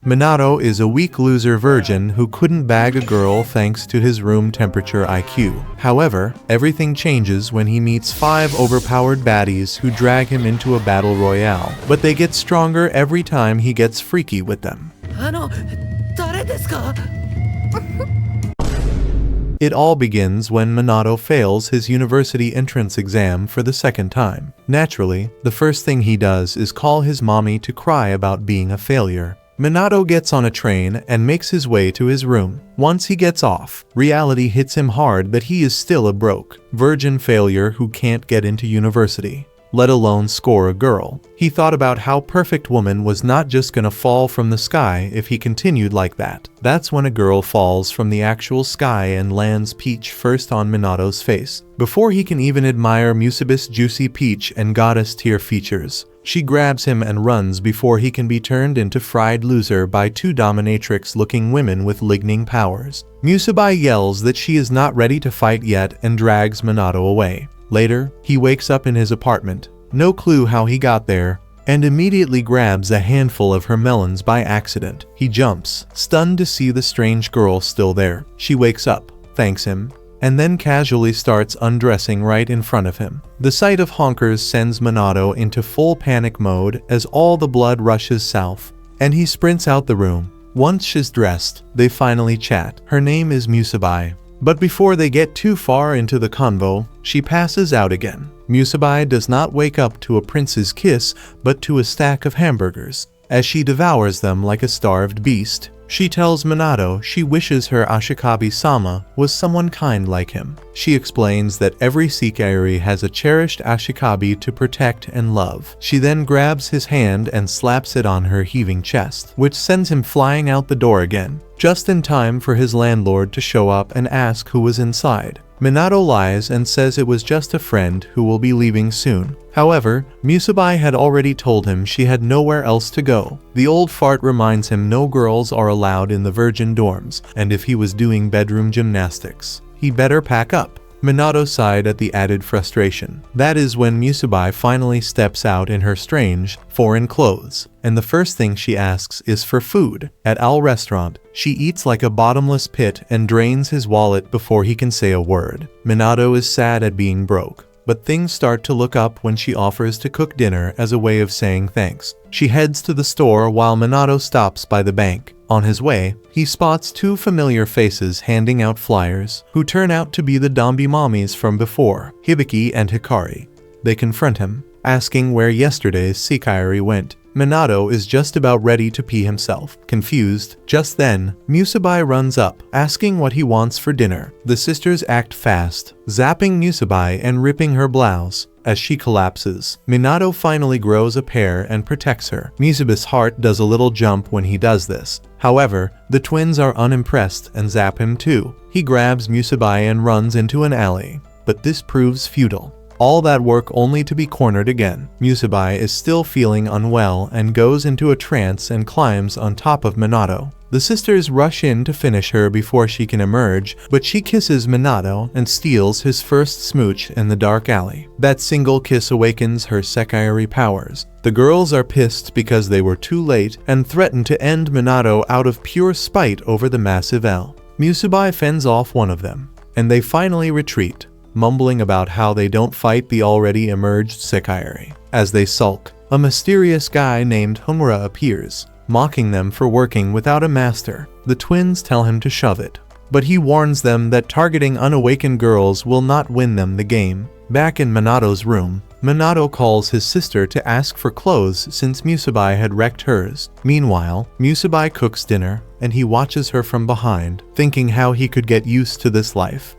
Minato is a weak loser virgin who couldn't bag a girl thanks to his room temperature IQ. However, everything changes when he meets 5 overpowered baddies who drag him into a battle royale, but they get stronger every time he gets freaky with them. 誰ですか? It all begins when Minato fails his university entrance exam for the second time. Naturally, the first thing he does is call his mommy to cry about being a failure. Minato gets on a train and makes his way to his room. Once he gets off, reality hits him hard that he is still a broke virgin failure who can't get into university, let alone score a girl. He thought about how perfect woman was not just gonna fall from the sky if he continued like that. That's when a girl falls from the actual sky and lands peach first on Minato's face. Before he can even admire Musabi's juicy peach and goddess tier features, she grabs him and runs before he can be turned into fried loser by 2 dominatrix-looking women with lightning powers. Musabi yells that she is not ready to fight yet and drags Minato away. Later, he wakes up in his apartment, no clue how he got there, and immediately grabs a handful of her melons by accident. He jumps, stunned to see the strange girl still there. She wakes up, thanks him, and then casually starts undressing right in front of him. The sight of honkers sends Minato into full panic mode as all the blood rushes south, and he sprints out the room. Once she's dressed, they finally chat. Her name is Musabi. But before they get too far into the convo, she passes out again. Musabi does not wake up to a prince's kiss, but to a stack of hamburgers. As she devours them like a starved beast, she tells Minato she wishes her Ashikabi-sama was someone kind like him. She explains that every Sekiri has a cherished Ashikabi to protect and love. She then grabs his hand and slaps it on her heaving chest, which sends him flying out the door again, just in time for his landlord to show up and ask who was inside. Minato lies and says it was just a friend who will be leaving soon. However, Musabi had already told him she had nowhere else to go. The old fart reminds him no girls are allowed in the virgin dorms, and if he was doing bedroom gymnastics, he better pack up. Minato sighed at the added frustration. That is when Musabi finally steps out in her strange, foreign clothes, and the first thing she asks is for food. At Al restaurant, she eats like a bottomless pit and drains his wallet before he can say a word. Minato is sad at being broke, but things start to look up when she offers to cook dinner as a way of saying thanks. She heads to the store while Minato stops by the bank. On his way, he spots 2 familiar faces handing out flyers, who turn out to be the Dambi mommies from before, Hibiki and Hikari. They confront him, asking where yesterday's Sekiri went. Minato is just about ready to pee himself. Confused, just then, Musabi runs up, asking what he wants for dinner. The sisters act fast, zapping Musabi and ripping her blouse. As she collapses, Minato finally grows a pair and protects her. Musabi's heart does a little jump when he does this. However, the twins are unimpressed and zap him too. He grabs Musabi and runs into an alley, but this proves futile. All that work only to be cornered again. Musabi is still feeling unwell and goes into a trance and climbs on top of Minato. The sisters rush in to finish her before she can emerge, but she kisses Minato and steals his first smooch in the dark alley. That single kiss awakens her Sekiri powers. The girls are pissed because they were too late and threaten to end Minato out of pure spite over the massive L. Musabi fends off one of them, and they finally retreat, mumbling about how they don't fight the already emerged Sekiri. As they sulk, a mysterious guy named Homura appears, mocking them for working without a master. The twins tell him to shove it, but he warns them that targeting unawakened girls will not win them the game. Back in Minato's room, Minato calls his sister to ask for clothes since Musabi had wrecked hers. Meanwhile, Musabi cooks dinner, and he watches her from behind, thinking how he could get used to this life.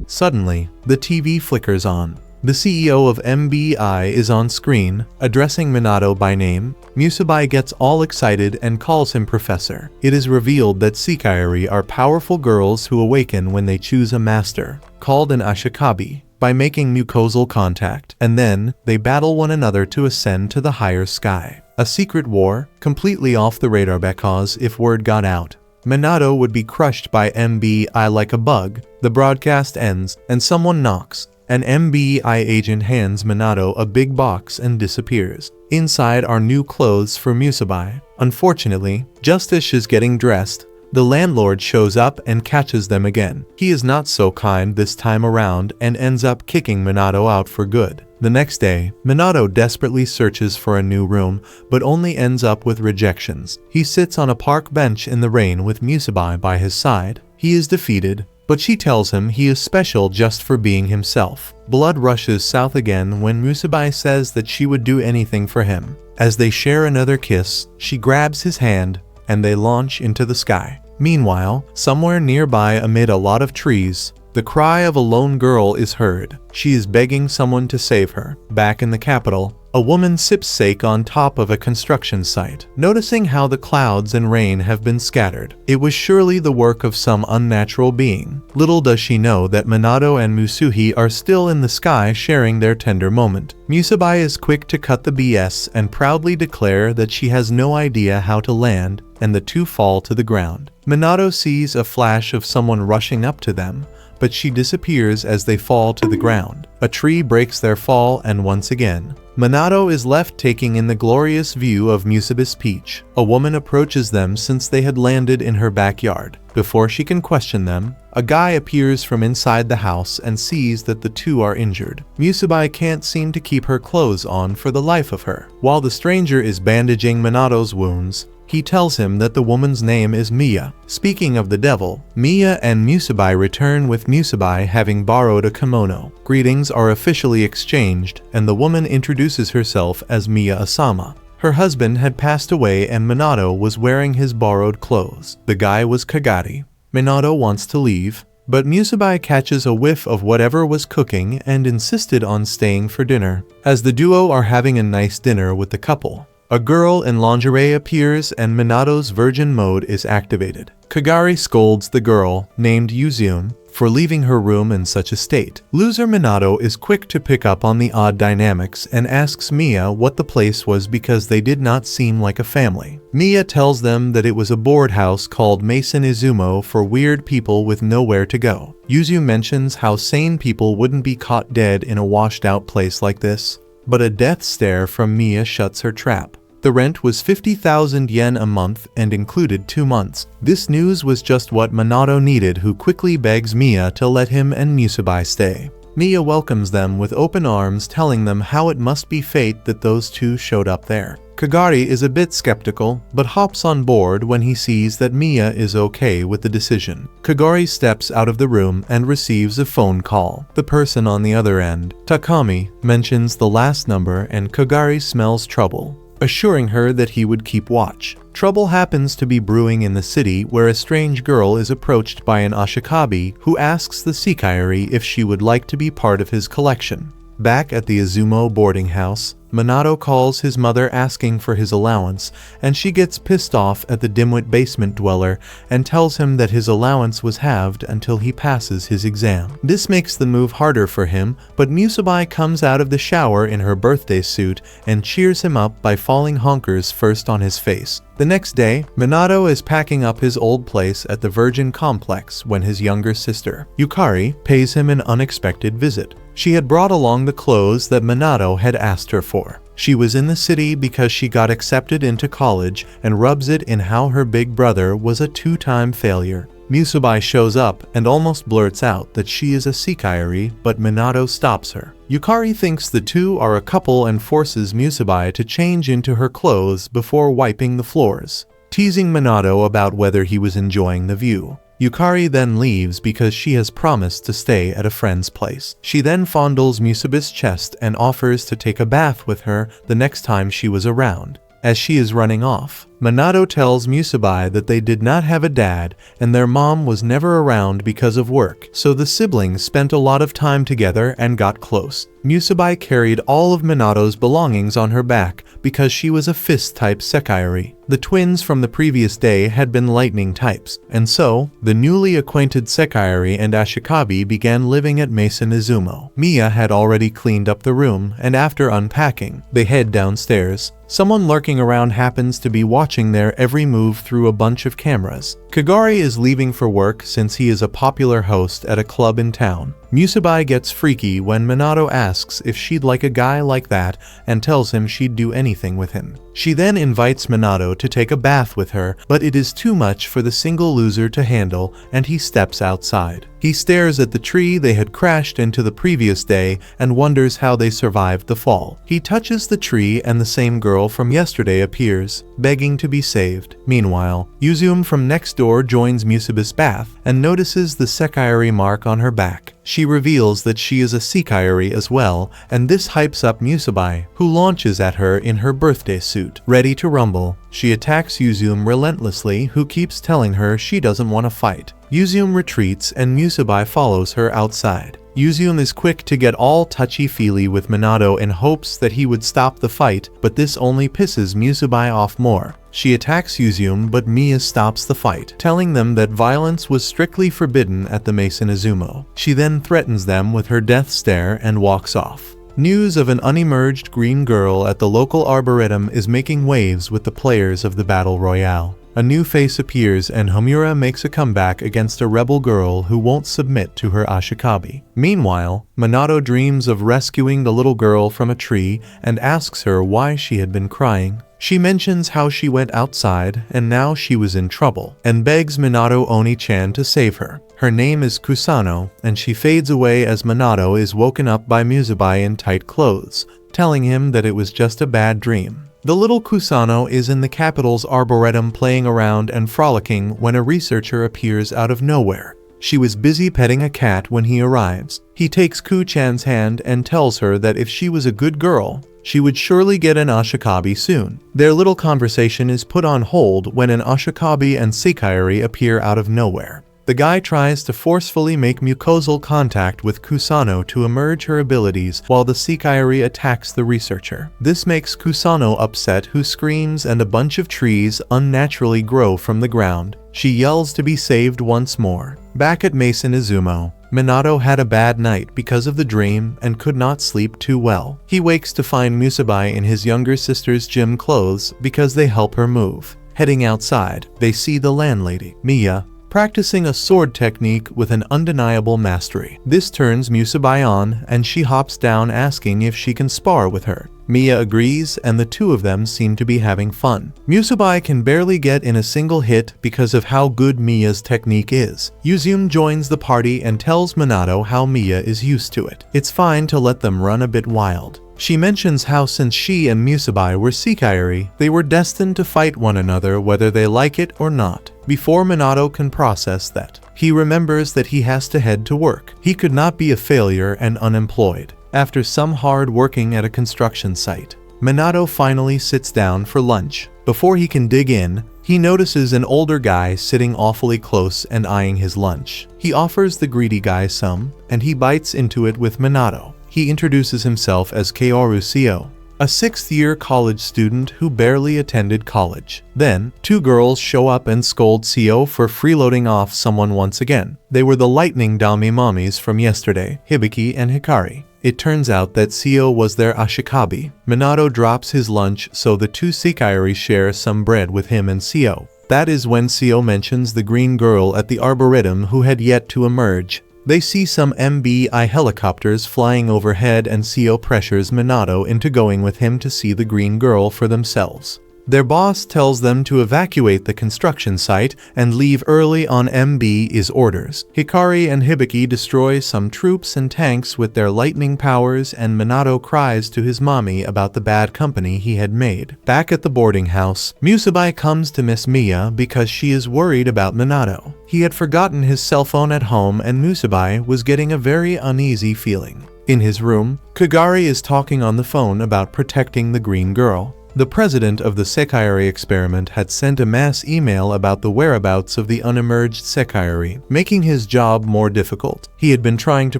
Suddenly, the TV flickers on. The CEO of MBI is on screen, addressing Minato by name. Musabi gets all excited and calls him Professor. It is revealed that Sekiri are powerful girls who awaken when they choose a master, called an Ashikabi, by making mucosal contact, and then they battle one another to ascend to the higher sky. A secret war, completely off the radar because if word got out, Minato would be crushed by MBI like a bug. The broadcast ends, and someone knocks. An MBI agent hands Minato a big box and disappears. Inside are new clothes for Musabai. Unfortunately, just as she's getting dressed, the landlord shows up and catches them again. He is not so kind this time around and ends up kicking Minato out for good. The next day, Minato desperately searches for a new room, but only ends up with rejections. He sits on a park bench in the rain with Musabai by his side. He is defeated, but she tells him he is special just for being himself. Blood rushes south again when Musabai says that she would do anything for him. As they share another kiss, she grabs his hand, and they launch into the sky. Meanwhile, somewhere nearby amid a lot of trees, the cry of a lone girl is heard. She is begging someone to save her. Back in the capital, a woman sips sake on top of a construction site. Noticing how the clouds and rain have been scattered, it was surely the work of some unnatural being. Little does she know that Minato and Musuhi are still in the sky sharing their tender moment. Musabai is quick to cut the BS and proudly declare that she has no idea how to land, and the two fall to the ground. Minato sees a flash of someone rushing up to them, but she disappears as they fall to the ground. A tree breaks their fall, and once again, Minato is left taking in the glorious view of Musabi's peach. A woman approaches them since they had landed in her backyard. Before she can question them, a guy appears from inside the house and sees that the two are injured. Musabai can't seem to keep her clothes on for the life of her. While the stranger is bandaging Minato's wounds, he tells him that the woman's name is Miya. Speaking of the devil, Miya and Musabai return with Musabai having borrowed a kimono. Greetings are officially exchanged, and the woman introduces herself as Miya Asama. Her husband had passed away and Minato was wearing his borrowed clothes. The guy was Kagari. Minato wants to leave, but Musabai catches a whiff of whatever was cooking and insisted on staying for dinner. As the duo are having a nice dinner with the couple, a girl in lingerie appears and Minato's virgin mode is activated. Kagari scolds the girl, named Yuzume, for leaving her room in such a state. Loser Minato is quick to pick up on the odd dynamics and asks Miya what the place was because they did not seem like a family. Miya tells them that it was a board house called Mason Izumo for weird people with nowhere to go. Yuzu mentions how sane people wouldn't be caught dead in a washed out place like this, but a death stare from Miya shuts her trap. The rent was 50,000 yen a month and included 2 months. This news was just what Minato needed, who quickly begs Miya to let him and Musabai stay. Miya welcomes them with open arms, telling them how it must be fate that those two showed up there. Kagari is a bit skeptical, but hops on board when he sees that Miya is okay with the decision. Kagari steps out of the room and receives a phone call. The person on the other end, Takami, mentions the last number and Kagari smells trouble, assuring her that he would keep watch. Trouble happens to be brewing in the city where a strange girl is approached by an ashikabi who asks the Seikairi if she would like to be part of his collection. Back at the Izumo boarding house, Minato calls his mother asking for his allowance, and she gets pissed off at the dimwit basement dweller and tells him that his allowance was halved until he passes his exam. This makes the move harder for him, but Musabai comes out of the shower in her birthday suit and cheers him up by falling honkers first on his face. The next day, Minato is packing up his old place at the Virgin Complex when his younger sister, Yukari, pays him an unexpected visit. She had brought along the clothes that Minato had asked her for. She was in the city because she got accepted into college and rubs it in how her big brother was a 2-time failure. Musabai shows up and almost blurts out that she is a Seikairi, but Minato stops her. Yukari thinks the two are a couple and forces Musabai to change into her clothes before wiping the floors, teasing Minato about whether he was enjoying the view. Yukari then leaves because she has promised to stay at a friend's place. She then fondles Musabi's chest and offers to take a bath with her the next time she was around. As she is running off, Minato tells Musabai that they did not have a dad and their mom was never around because of work, so the siblings spent a lot of time together and got close. Musabai carried all of Minato's belongings on her back because she was a fist-type Seikairi. The twins from the previous day had been lightning types, and so, the newly acquainted Seikairi and Ashikabi began living at Mason Izumo. Miya had already cleaned up the room, and after unpacking, they head downstairs. Someone lurking around happens to be watching their every move through a bunch of cameras. Kagari is leaving for work since he is a popular host at a club in town. Musabai gets freaky when Minato asks if she'd like a guy like that and tells him she'd do anything with him. She then invites Minato to take a bath with her, but it is too much for the single loser to handle and he steps outside. He stares at the tree they had crashed into the previous day and wonders how they survived the fall. He touches the tree and the same girl from yesterday appears, begging to be saved. Meanwhile, Yuzume from next door joins Musaba's bath and notices the Sekaiori mark on her back. She reveals that she is a Sekaiori as well, and this hypes up Musabai, who launches at her in her birthday suit. Ready to rumble, she attacks Yuzume relentlessly, who keeps telling her she doesn't want to fight. Yuzume retreats and Musabai follows her outside. Yuzume is quick to get all touchy-feely with Minato in hopes that he would stop the fight, but this only pisses Musabai off more. She attacks Yuzume, but Miya stops the fight, telling them that violence was strictly forbidden at the Mason Izumo. She then threatens them with her death stare and walks off. News of an unemerged green girl at the local arboretum is making waves with the players of the Battle Royale. A new face appears and Homura makes a comeback against a rebel girl who won't submit to her ashikabi. Meanwhile, Minato dreams of rescuing the little girl from a tree and asks her why she had been crying. She mentions how she went outside and now she was in trouble, and begs Minato Oni-chan to save her. Her name is Kusano, and she fades away as Minato is woken up by Musabai in tight clothes, telling him that it was just a bad dream. The little Kusano is in the capital's arboretum playing around and frolicking when a researcher appears out of nowhere. She was busy petting a cat when he arrives. He takes Ku-chan's hand and tells her that if she was a good girl, she would surely get an ashikabi soon. Their little conversation is put on hold when an ashikabi and Sekaiori appear out of nowhere. The guy tries to forcefully make mucosal contact with Kusano to emerge her abilities while the Sekaiori attacks the researcher. This makes Kusano upset, who screams and a bunch of trees unnaturally grow from the ground. She yells to be saved once more. Back at Mason Izumo, Minato had a bad night because of the dream and could not sleep too well. He wakes to find Musabai in his younger sister's gym clothes because they help her move. Heading outside, they see the landlady, Miya, practicing a sword technique with an undeniable mastery. This turns Musabai on, and she hops down asking if she can spar with her. Miya agrees, and the two of them seem to be having fun. Musabai can barely get in a single hit because of how good Miya's technique is. Yuzume joins the party and tells Minato how Miya is used to it. It's fine to let them run a bit wild. She mentions how since she and Musabai were Sekaiori, they were destined to fight one another whether they like it or not. Before Minato can process that, he remembers that he has to head to work. He could not be a failure and unemployed. After some hard working at a construction site, Minato finally sits down for lunch. Before he can dig in, he notices an older guy sitting awfully close and eyeing his lunch. He offers the greedy guy some, and he bites into it with Minato. He introduces himself as Kaoru Seo, a 6th-year college student who barely attended college. Then, two girls show up and scold Seo for freeloading off someone once again. They were the lightning Dami mommies from yesterday, Hibiki and Hikari. It turns out that Seo was their ashikabi. Minato drops his lunch so the two Sekaiori share some bread with him and Seo. That is when Seo mentions the green girl at the arboretum who had yet to emerge. They see some MBI helicopters flying overhead and Seo pressures Minato into going with him to see the green girl for themselves. Their boss tells them to evacuate the construction site and leave early on MB's orders. Hikari and Hibiki destroy some troops and tanks with their lightning powers, and Minato cries to his mommy about the bad company he had made. Back at the boarding house, Musabai comes to Miss Miya because she is worried about Minato. He had forgotten his cell phone at home and Musabai was getting a very uneasy feeling. In his room, Kagari is talking on the phone about protecting the green girl. The president of the Sekaiori experiment had sent a mass email about the whereabouts of the unemerged Sekaiori, making his job more difficult. He had been trying to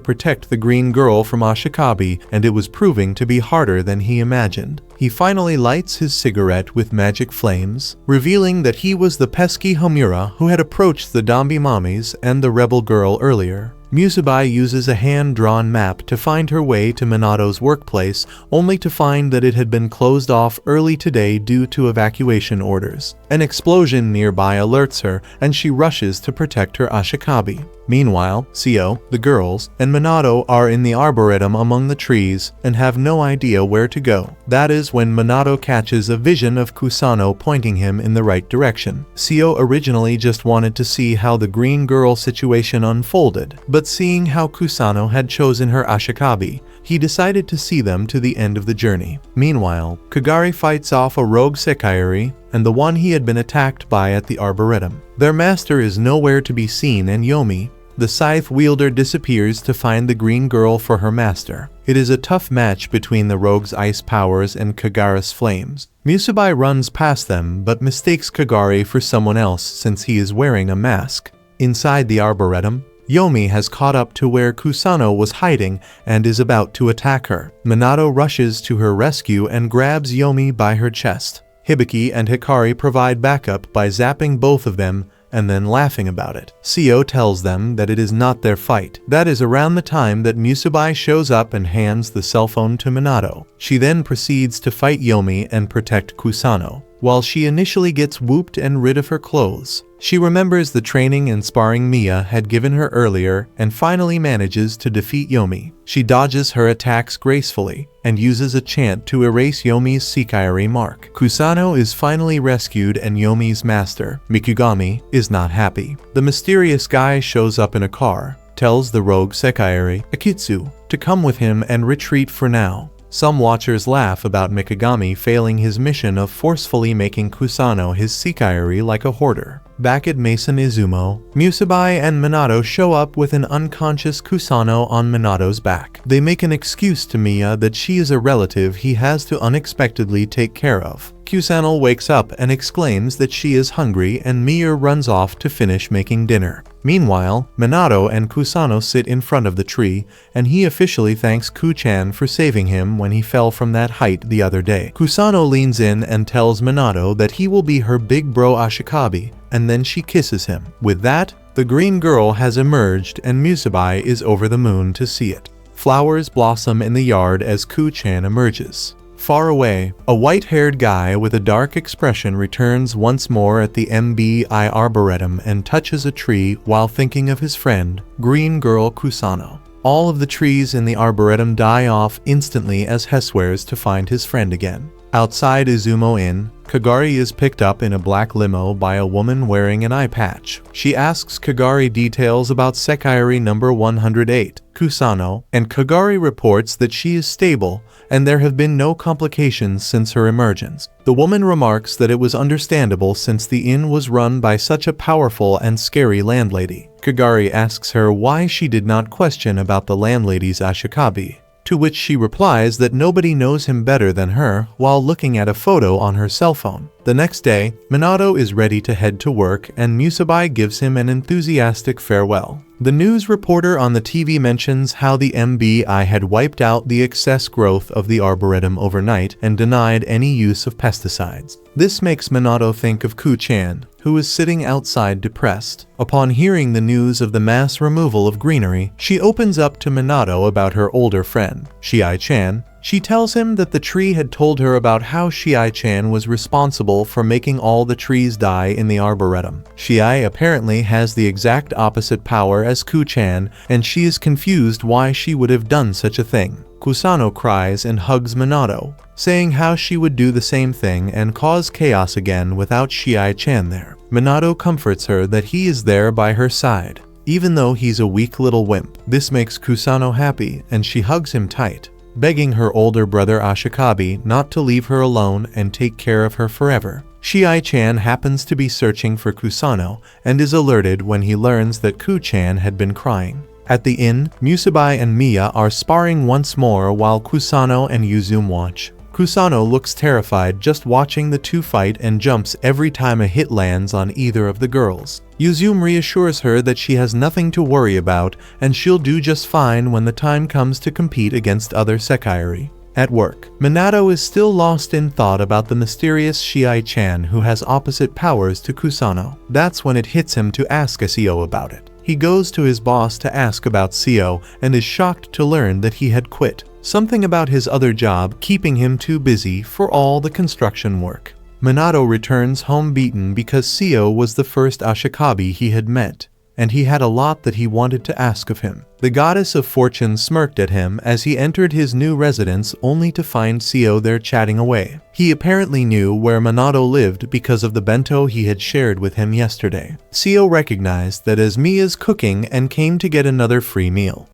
protect the green girl from ashikabi, and it was proving to be harder than he imagined. He finally lights his cigarette with magic flames, revealing that he was the pesky Homura who had approached the Dambi mommies and the rebel girl earlier. Musabai uses a hand-drawn map to find her way to Minato's workplace, only to find that it had been closed off early today due to evacuation orders. An explosion nearby alerts her, and she rushes to protect her ashikabi. Meanwhile, Seo, the girls, and Minato are in the arboretum among the trees and have no idea where to go. That is when Minato catches a vision of Kusano pointing him in the right direction. Seo originally just wanted to see how the green girl situation unfolded, but seeing how Kusano had chosen her ashikabi, he decided to see them to the end of the journey. Meanwhile, Kagari fights off a rogue Sekaiiri and the one he had been attacked by at the arboretum. Their master is nowhere to be seen, and Yomi, the scythe wielder, disappears to find the green girl for her master. It is a tough match between the rogue's ice powers and Kagara's flames. Musabai runs past them but mistakes Kagari for someone else since he is wearing a mask. Inside the arboretum, Yomi has caught up to where Kusano was hiding and is about to attack her. Minato rushes to her rescue and grabs Yomi by her chest. Hibiki and Hikari provide backup by zapping both of them and then laughing about it. Seo tells them that it is not their fight. That is around the time that Musabai shows up and hands the cell phone to Minato. She then proceeds to fight Yomi and protect Kusano. While she initially gets whooped and rid of her clothes, she remembers the training and sparring Mia had given her earlier and finally manages to defeat Yomi. She dodges her attacks gracefully and uses a chant to erase Yomi's Sekaiiri mark. Kusano is finally rescued and Yomi's master, Mikugami, is not happy. The mysterious guy shows up in a car, tells the rogue Sekaiiri, Akitsu, to come with him and retreat for now. Some watchers laugh about Mikugami failing his mission of forcefully making Kusano his Sekaiiri like a hoarder. Back at Mason Izumo, Musabai and Minato show up with an unconscious Kusano on Minato's back. They make an excuse to Mia that she is a relative he has to unexpectedly take care of. Kusano wakes up and exclaims that she is hungry, and Mia runs off to finish making dinner. Meanwhile, Minato and Kusano sit in front of the tree, and he officially thanks Ku-chan for saving him when he fell from that height the other day. Kusano leans in and tells Minato that he will be her big bro ashikabi, and then she kisses him. With that, the green girl has emerged and Musabai is over the moon to see it. Flowers blossom in the yard as Ku-chan emerges. Far away, a white-haired guy with a dark expression returns once more at the MBI Arboretum and touches a tree while thinking of his friend, Green Girl Kusano. All of the trees in the Arboretum die off instantly as Hess swears to find his friend again. Outside Izumo Inn, Kagari is picked up in a black limo by a woman wearing an eye patch. She asks Kagari details about Sekaiiri number 108, Kusano, and Kagari reports that she is stable and there have been no complications since her emergence. The woman remarks that it was understandable since the inn was run by such a powerful and scary landlady. Kagari asks her why she did not question about the landlady's ashikabi, to which she replies that nobody knows him better than her while looking at a photo on her cell phone. The next day, Minato is ready to head to work and Musabai gives him an enthusiastic farewell. The news reporter on the TV mentions how the MBI had wiped out the excess growth of the Arboretum overnight and denied any use of pesticides. This makes Minato think of Ku-chan, who is sitting outside depressed. Upon hearing the news of the mass removal of greenery, she opens up to Minato about her older friend, Shiai-chan. She tells him that the tree had told her about how Shiai-chan was responsible for making all the trees die in the Arboretum. Shiai apparently has the exact opposite power as Ku-chan, and she is confused why she would have done such a thing. Kusano cries and hugs Minato, saying how she would do the same thing and cause chaos again without Shiai-chan there. Minato comforts her that he is there by her side, even though he's a weak little wimp. This makes Kusano happy and she hugs him tight, begging her older brother Ashikabi not to leave her alone and take care of her forever. Shiai-chan happens to be searching for Kusano and is alerted when he learns that Ku-chan had been crying. At the inn, Musabai and Mia are sparring once more while Kusano and Yuzume watch. Kusano looks terrified just watching the two fight and jumps every time a hit lands on either of the girls. Yuzume reassures her that she has nothing to worry about and she'll do just fine when the time comes to compete against other Sekaiiri. At work, Minato is still lost in thought about the mysterious Shiai-chan who has opposite powers to Kusano. That's when it hits him to ask Seo about it. He goes to his boss to ask about Seo and is shocked to learn that he had quit. Something about his other job keeping him too busy for all the construction work. Minato returns home beaten because Seo was the first Ashikabi he had met, and he had a lot that he wanted to ask of him. The goddess of fortune smirked at him as he entered his new residence only to find Seo there chatting away. He apparently knew where Minato lived because of the bento he had shared with him yesterday. Seo recognized that as Mia's cooking and came to get another free meal.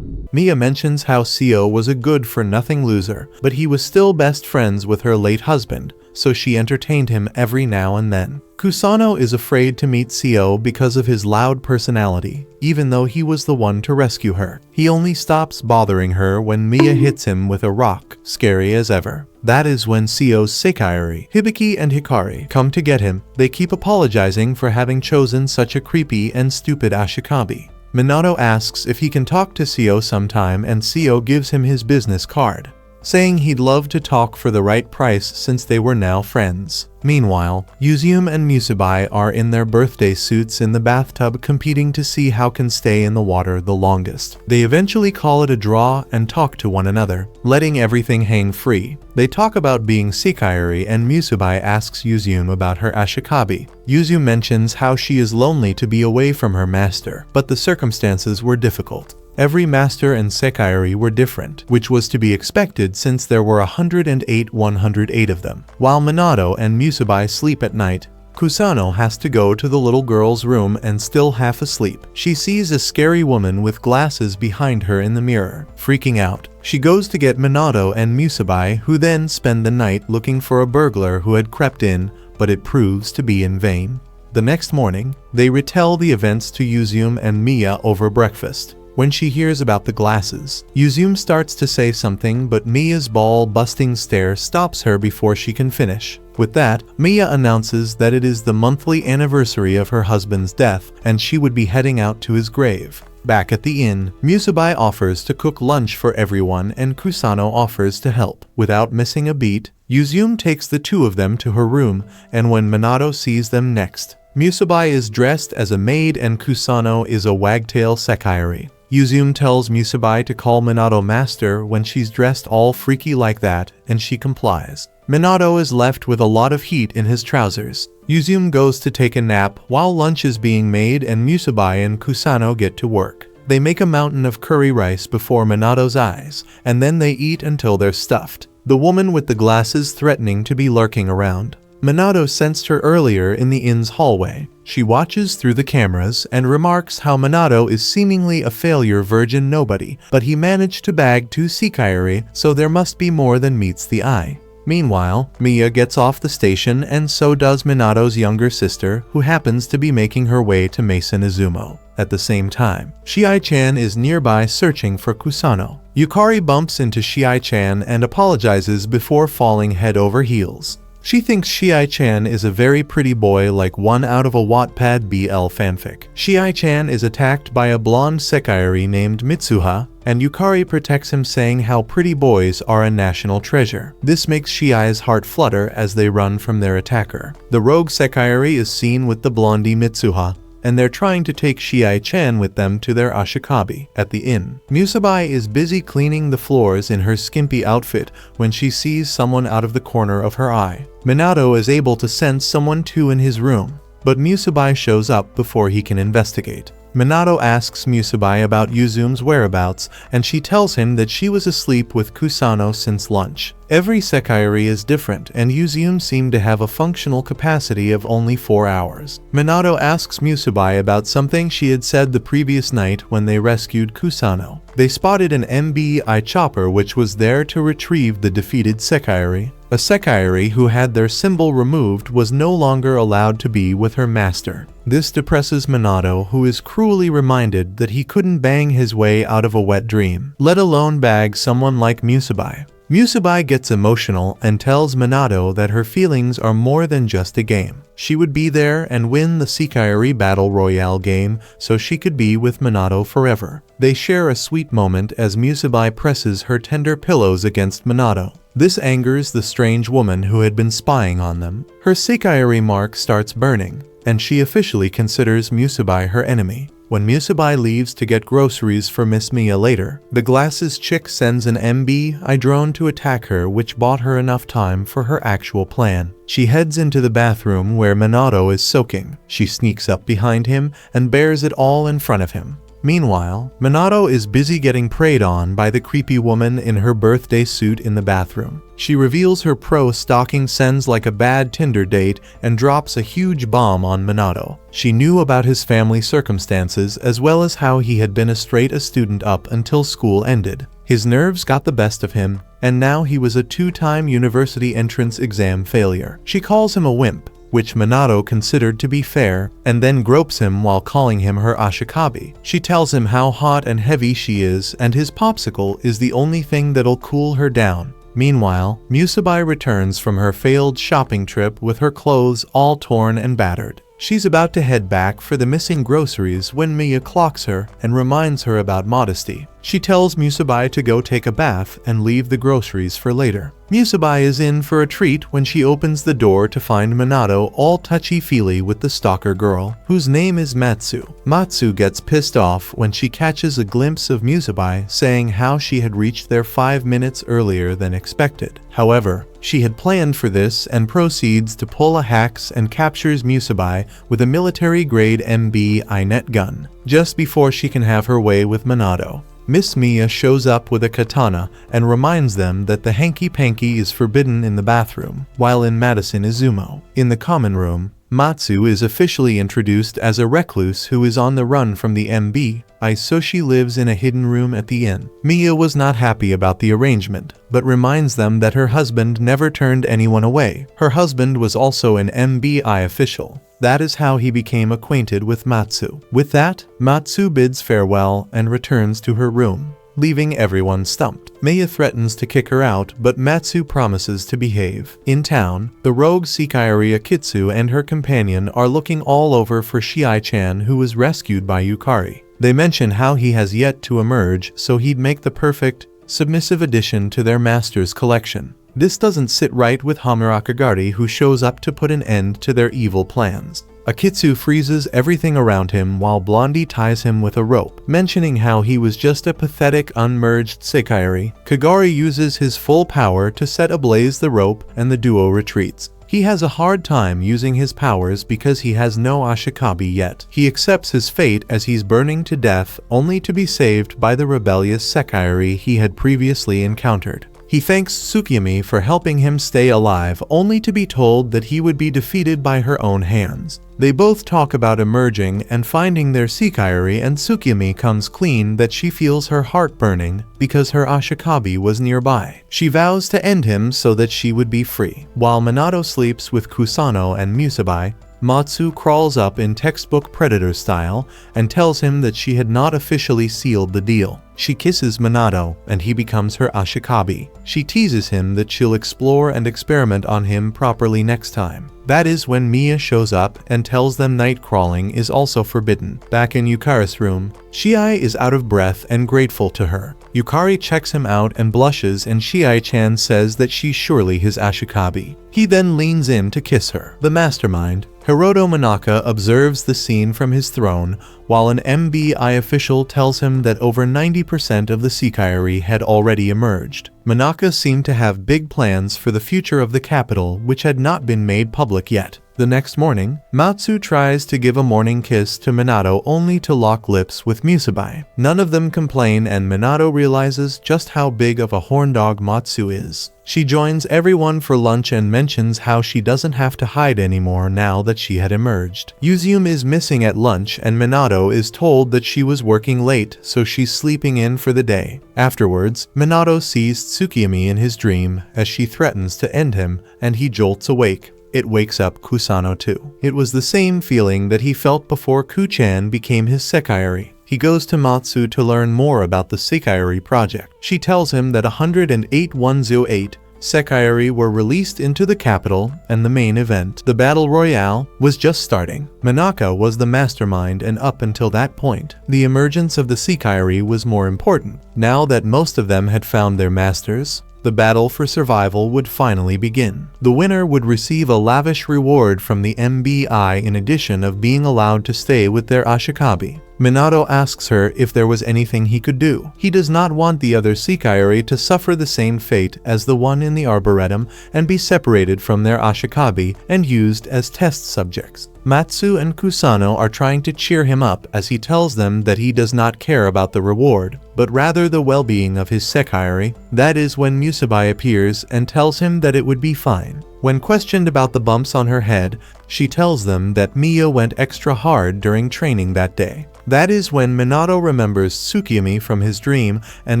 Mia mentions how Seo was a good-for-nothing loser, but he was still best friends with her late husband, so she entertained him every now and then. Kusano is afraid to meet Seo because of his loud personality, even though he was the one to rescue her. He only stops bothering her when Mia hits him with a rock, scary as ever. That is when Seo's Seikairi, Hibiki and Hikari, come to get him. They keep apologizing for having chosen such a creepy and stupid Ashikabi. Minato asks if he can talk to Seo sometime and Seo gives him his business card, saying he'd love to talk for the right price since they were now friends. Meanwhile, Yuzume and Musabai are in their birthday suits in the bathtub competing to see who can stay in the water the longest. They eventually call it a draw and talk to one another, letting everything hang free. They talk about being Seikairi and Musabai asks Yuzume about her Ashikabi. Yuzume mentions how she is lonely to be away from her master, but the circumstances were difficult. Every master and Seikairi were different, which was to be expected since there were 108 of them. While Minato and Musabai sleep at night, Kusano has to go to the little girl's room and still half asleep. She sees a scary woman with glasses behind her in the mirror. Freaking out, she goes to get Minato and Musabai, who then spend the night looking for a burglar who had crept in, but it proves to be in vain. The next morning, they retell the events to Yuzume and Mia over breakfast. When she hears about the glasses, Yuzume starts to say something, but Mia's ball-busting stare stops her before she can finish. With that, Mia announces that it is the monthly anniversary of her husband's death and she would be heading out to his grave. Back at the inn, Musabai offers to cook lunch for everyone and Kusano offers to help. Without missing a beat, Yuzume takes the two of them to her room, and when Minato sees them next, Musabai is dressed as a maid and Kusano is a wagtail Seikairi. Yuzume tells Musabai to call Minato master when she's dressed all freaky like that, and she complies. Minato is left with a lot of heat in his trousers. Yuzume goes to take a nap while lunch is being made and Musabai and Kusano get to work. They make a mountain of curry rice before Minato's eyes, and then they eat until they're stuffed. The woman with the glasses threatening to be lurking around. Minato sensed her earlier in the inn's hallway. She watches through the cameras and remarks how Minato is seemingly a failure virgin nobody, but he managed to bag 2 Seikairi, so there must be more than meets the eye. Meanwhile, Mia gets off the station and so does Minato's younger sister, who happens to be making her way to Mason Izumo. At the same time, Shiai-chan is nearby searching for Kusano. Yukari bumps into Shiai-chan and apologizes before falling head over heels. She thinks Shiai-chan is a very pretty boy like one out of a Wattpad BL fanfic. Shiai-chan is attacked by a blonde Seikairi named Mitsuha, and Yukari protects him saying how pretty boys are a national treasure. This makes Shiai's heart flutter as they run from their attacker. The rogue Seikairi is seen with the blondie Mitsuha, and they're trying to take Shiai-chan with them to their Ashikabi. At the inn, Musabai is busy cleaning the floors in her skimpy outfit when she sees someone out of the corner of her eye. Minato is able to sense someone too in his room, but Musabai shows up before he can investigate. Minato asks Musabai about Yuzume's whereabouts, and she tells him that she was asleep with Kusano since lunch. Every Seikairi is different, and Yuzume seemed to have a functional capacity of only 4 hours. Minato asks Musabai about something she had said the previous night when they rescued Kusano. They spotted an MBI chopper which was there to retrieve the defeated Seikairi. A Seikairi who had their symbol removed was no longer allowed to be with her master. This depresses Minato, who is cruelly reminded that he couldn't bang his way out of a wet dream, let alone bag someone like Musabai. Musabai gets emotional and tells Minato that her feelings are more than just a game. She would be there and win the Seikairi Battle Royale game so she could be with Minato forever. They share a sweet moment as Musabai presses her tender pillows against Minato. This angers the strange woman who had been spying on them. Her Seikairi mark starts burning, and she officially considers Musabai her enemy. When Musabai leaves to get groceries for Miss Mia later, the glasses chick sends an MBI drone to attack her, which bought her enough time for her actual plan. She heads into the bathroom where Minato is soaking. She sneaks up behind him and bears it all in front of him. Meanwhile, Minato is busy getting preyed on by the creepy woman in her birthday suit in the bathroom. She reveals her pro-stalking sends like a bad Tinder date and drops a huge bomb on Minato. She knew about his family circumstances as well as how he had been a student up until school ended. His nerves got the best of him, and now he was a 2-time university entrance exam failure. She calls him a wimp, which Minato considered to be fair, and then gropes him while calling him her ashikabi. She tells him how hot and heavy she is, and his popsicle is the only thing that'll cool her down. Meanwhile, Musabai returns from her failed shopping trip with her clothes all torn and battered. She's about to head back for the missing groceries when Mia clocks her and reminds her about modesty. She tells Musabai to go take a bath and leave the groceries for later. Musabai is in for a treat when she opens the door to find Minato all touchy-feely with the stalker girl, whose name is Matsu. Matsu gets pissed off when she catches a glimpse of Musabai saying how she had reached there 5 minutes earlier than expected. However, she had planned for this and proceeds to pull a hacks and captures Musabai with a military-grade MBI net gun, just before she can have her way with Minato. Miss Mia shows up with a katana and reminds them that the hanky-panky is forbidden in the bathroom, while in Madison Izumo. In the common room, Matsu is officially introduced as a recluse who is on the run from the MBI, so she lives in a hidden room at the inn. Mia was not happy about the arrangement, but reminds them that her husband never turned anyone away. Her husband was also an MBI official. That is how he became acquainted with Matsu. With that, Matsu bids farewell and returns to her room, leaving everyone stumped. Mia threatens to kick her out, but Matsu promises to behave. In town, the rogue Sekiri Akitsu and her companion are looking all over for Shiai-chan, who was rescued by Yukari. They mention how he has yet to emerge, so he'd make the perfect, submissive addition to their master's collection. This doesn't sit right with Hamarakagari, who shows up to put an end to their evil plans. Akitsu freezes everything around him while Blondie ties him with a rope. Mentioning how he was just a pathetic unmerged Sekiri, Kagari uses his full power to set ablaze the rope and the duo retreats. He has a hard time using his powers because he has no ashikabi yet. He accepts his fate as he's burning to death, only to be saved by the rebellious Sekiri he had previously encountered. He thanks Tsukiyami for helping him stay alive, only to be told that he would be defeated by her own hands. They both talk about emerging and finding their Sekiri, and Tsukiyami comes clean that she feels her heart burning because her ashikabi was nearby. She vows to end him so that she would be free. While Minato sleeps with Kusano and Musabai, Matsu crawls up in textbook predator style and tells him that she had not officially sealed the deal. She kisses Minato, and he becomes her ashikabi. She teases him that she'll explore and experiment on him properly next time. That is when Mia shows up and tells them night crawling is also forbidden. Back in Yukari's room, Shiai is out of breath and grateful to her. Yukari checks him out and blushes, and Shiai-chan says that she's surely his ashikabi. He then leans in to kiss her. The mastermind, Hiroto Manaka, observes the scene from his throne, while an MBI official tells him that over 90% of the Sekiri had already emerged. Manaka seemed to have big plans for the future of the capital, which had not been made public yet. The next morning, Matsu tries to give a morning kiss to Minato only to lock lips with Musabai. None of them complain, and Minato realizes just how big of a horndog Matsu is. She joins everyone for lunch and mentions how she doesn't have to hide anymore now that she had emerged. Yuzume is missing at lunch, and Minato is told that she was working late, so she's sleeping in for the day. Afterwards, Minato sees Tsukiyami in his dream as she threatens to end him, and he jolts awake. It wakes up Kusano too. It was the same feeling that he felt before Kuchan became his Sekiri. He goes to Matsu to learn more about the Sekiri project. She tells him that 108 Sekiri were released into the capital, and the main event, the Battle Royale, was just starting. Manaka was the mastermind, and up until that point, the emergence of the Sekiri was more important. Now that most of them had found their masters, the battle for survival would finally begin. The winner would receive a lavish reward from the MBI in addition of being allowed to stay with their ashikabi. Minato asks her if there was anything he could do. He does not want the other Seikairi to suffer the same fate as the one in the Arboretum and be separated from their ashikabi and used as test subjects. Matsu and Kusano are trying to cheer him up as he tells them that he does not care about the reward, but rather the well-being of his Seikairi. That is when Musabai appears and tells him that it would be fine. When questioned about the bumps on her head, she tells them that Miya went extra hard during training that day. That is when Minato remembers Tsukiyami from his dream and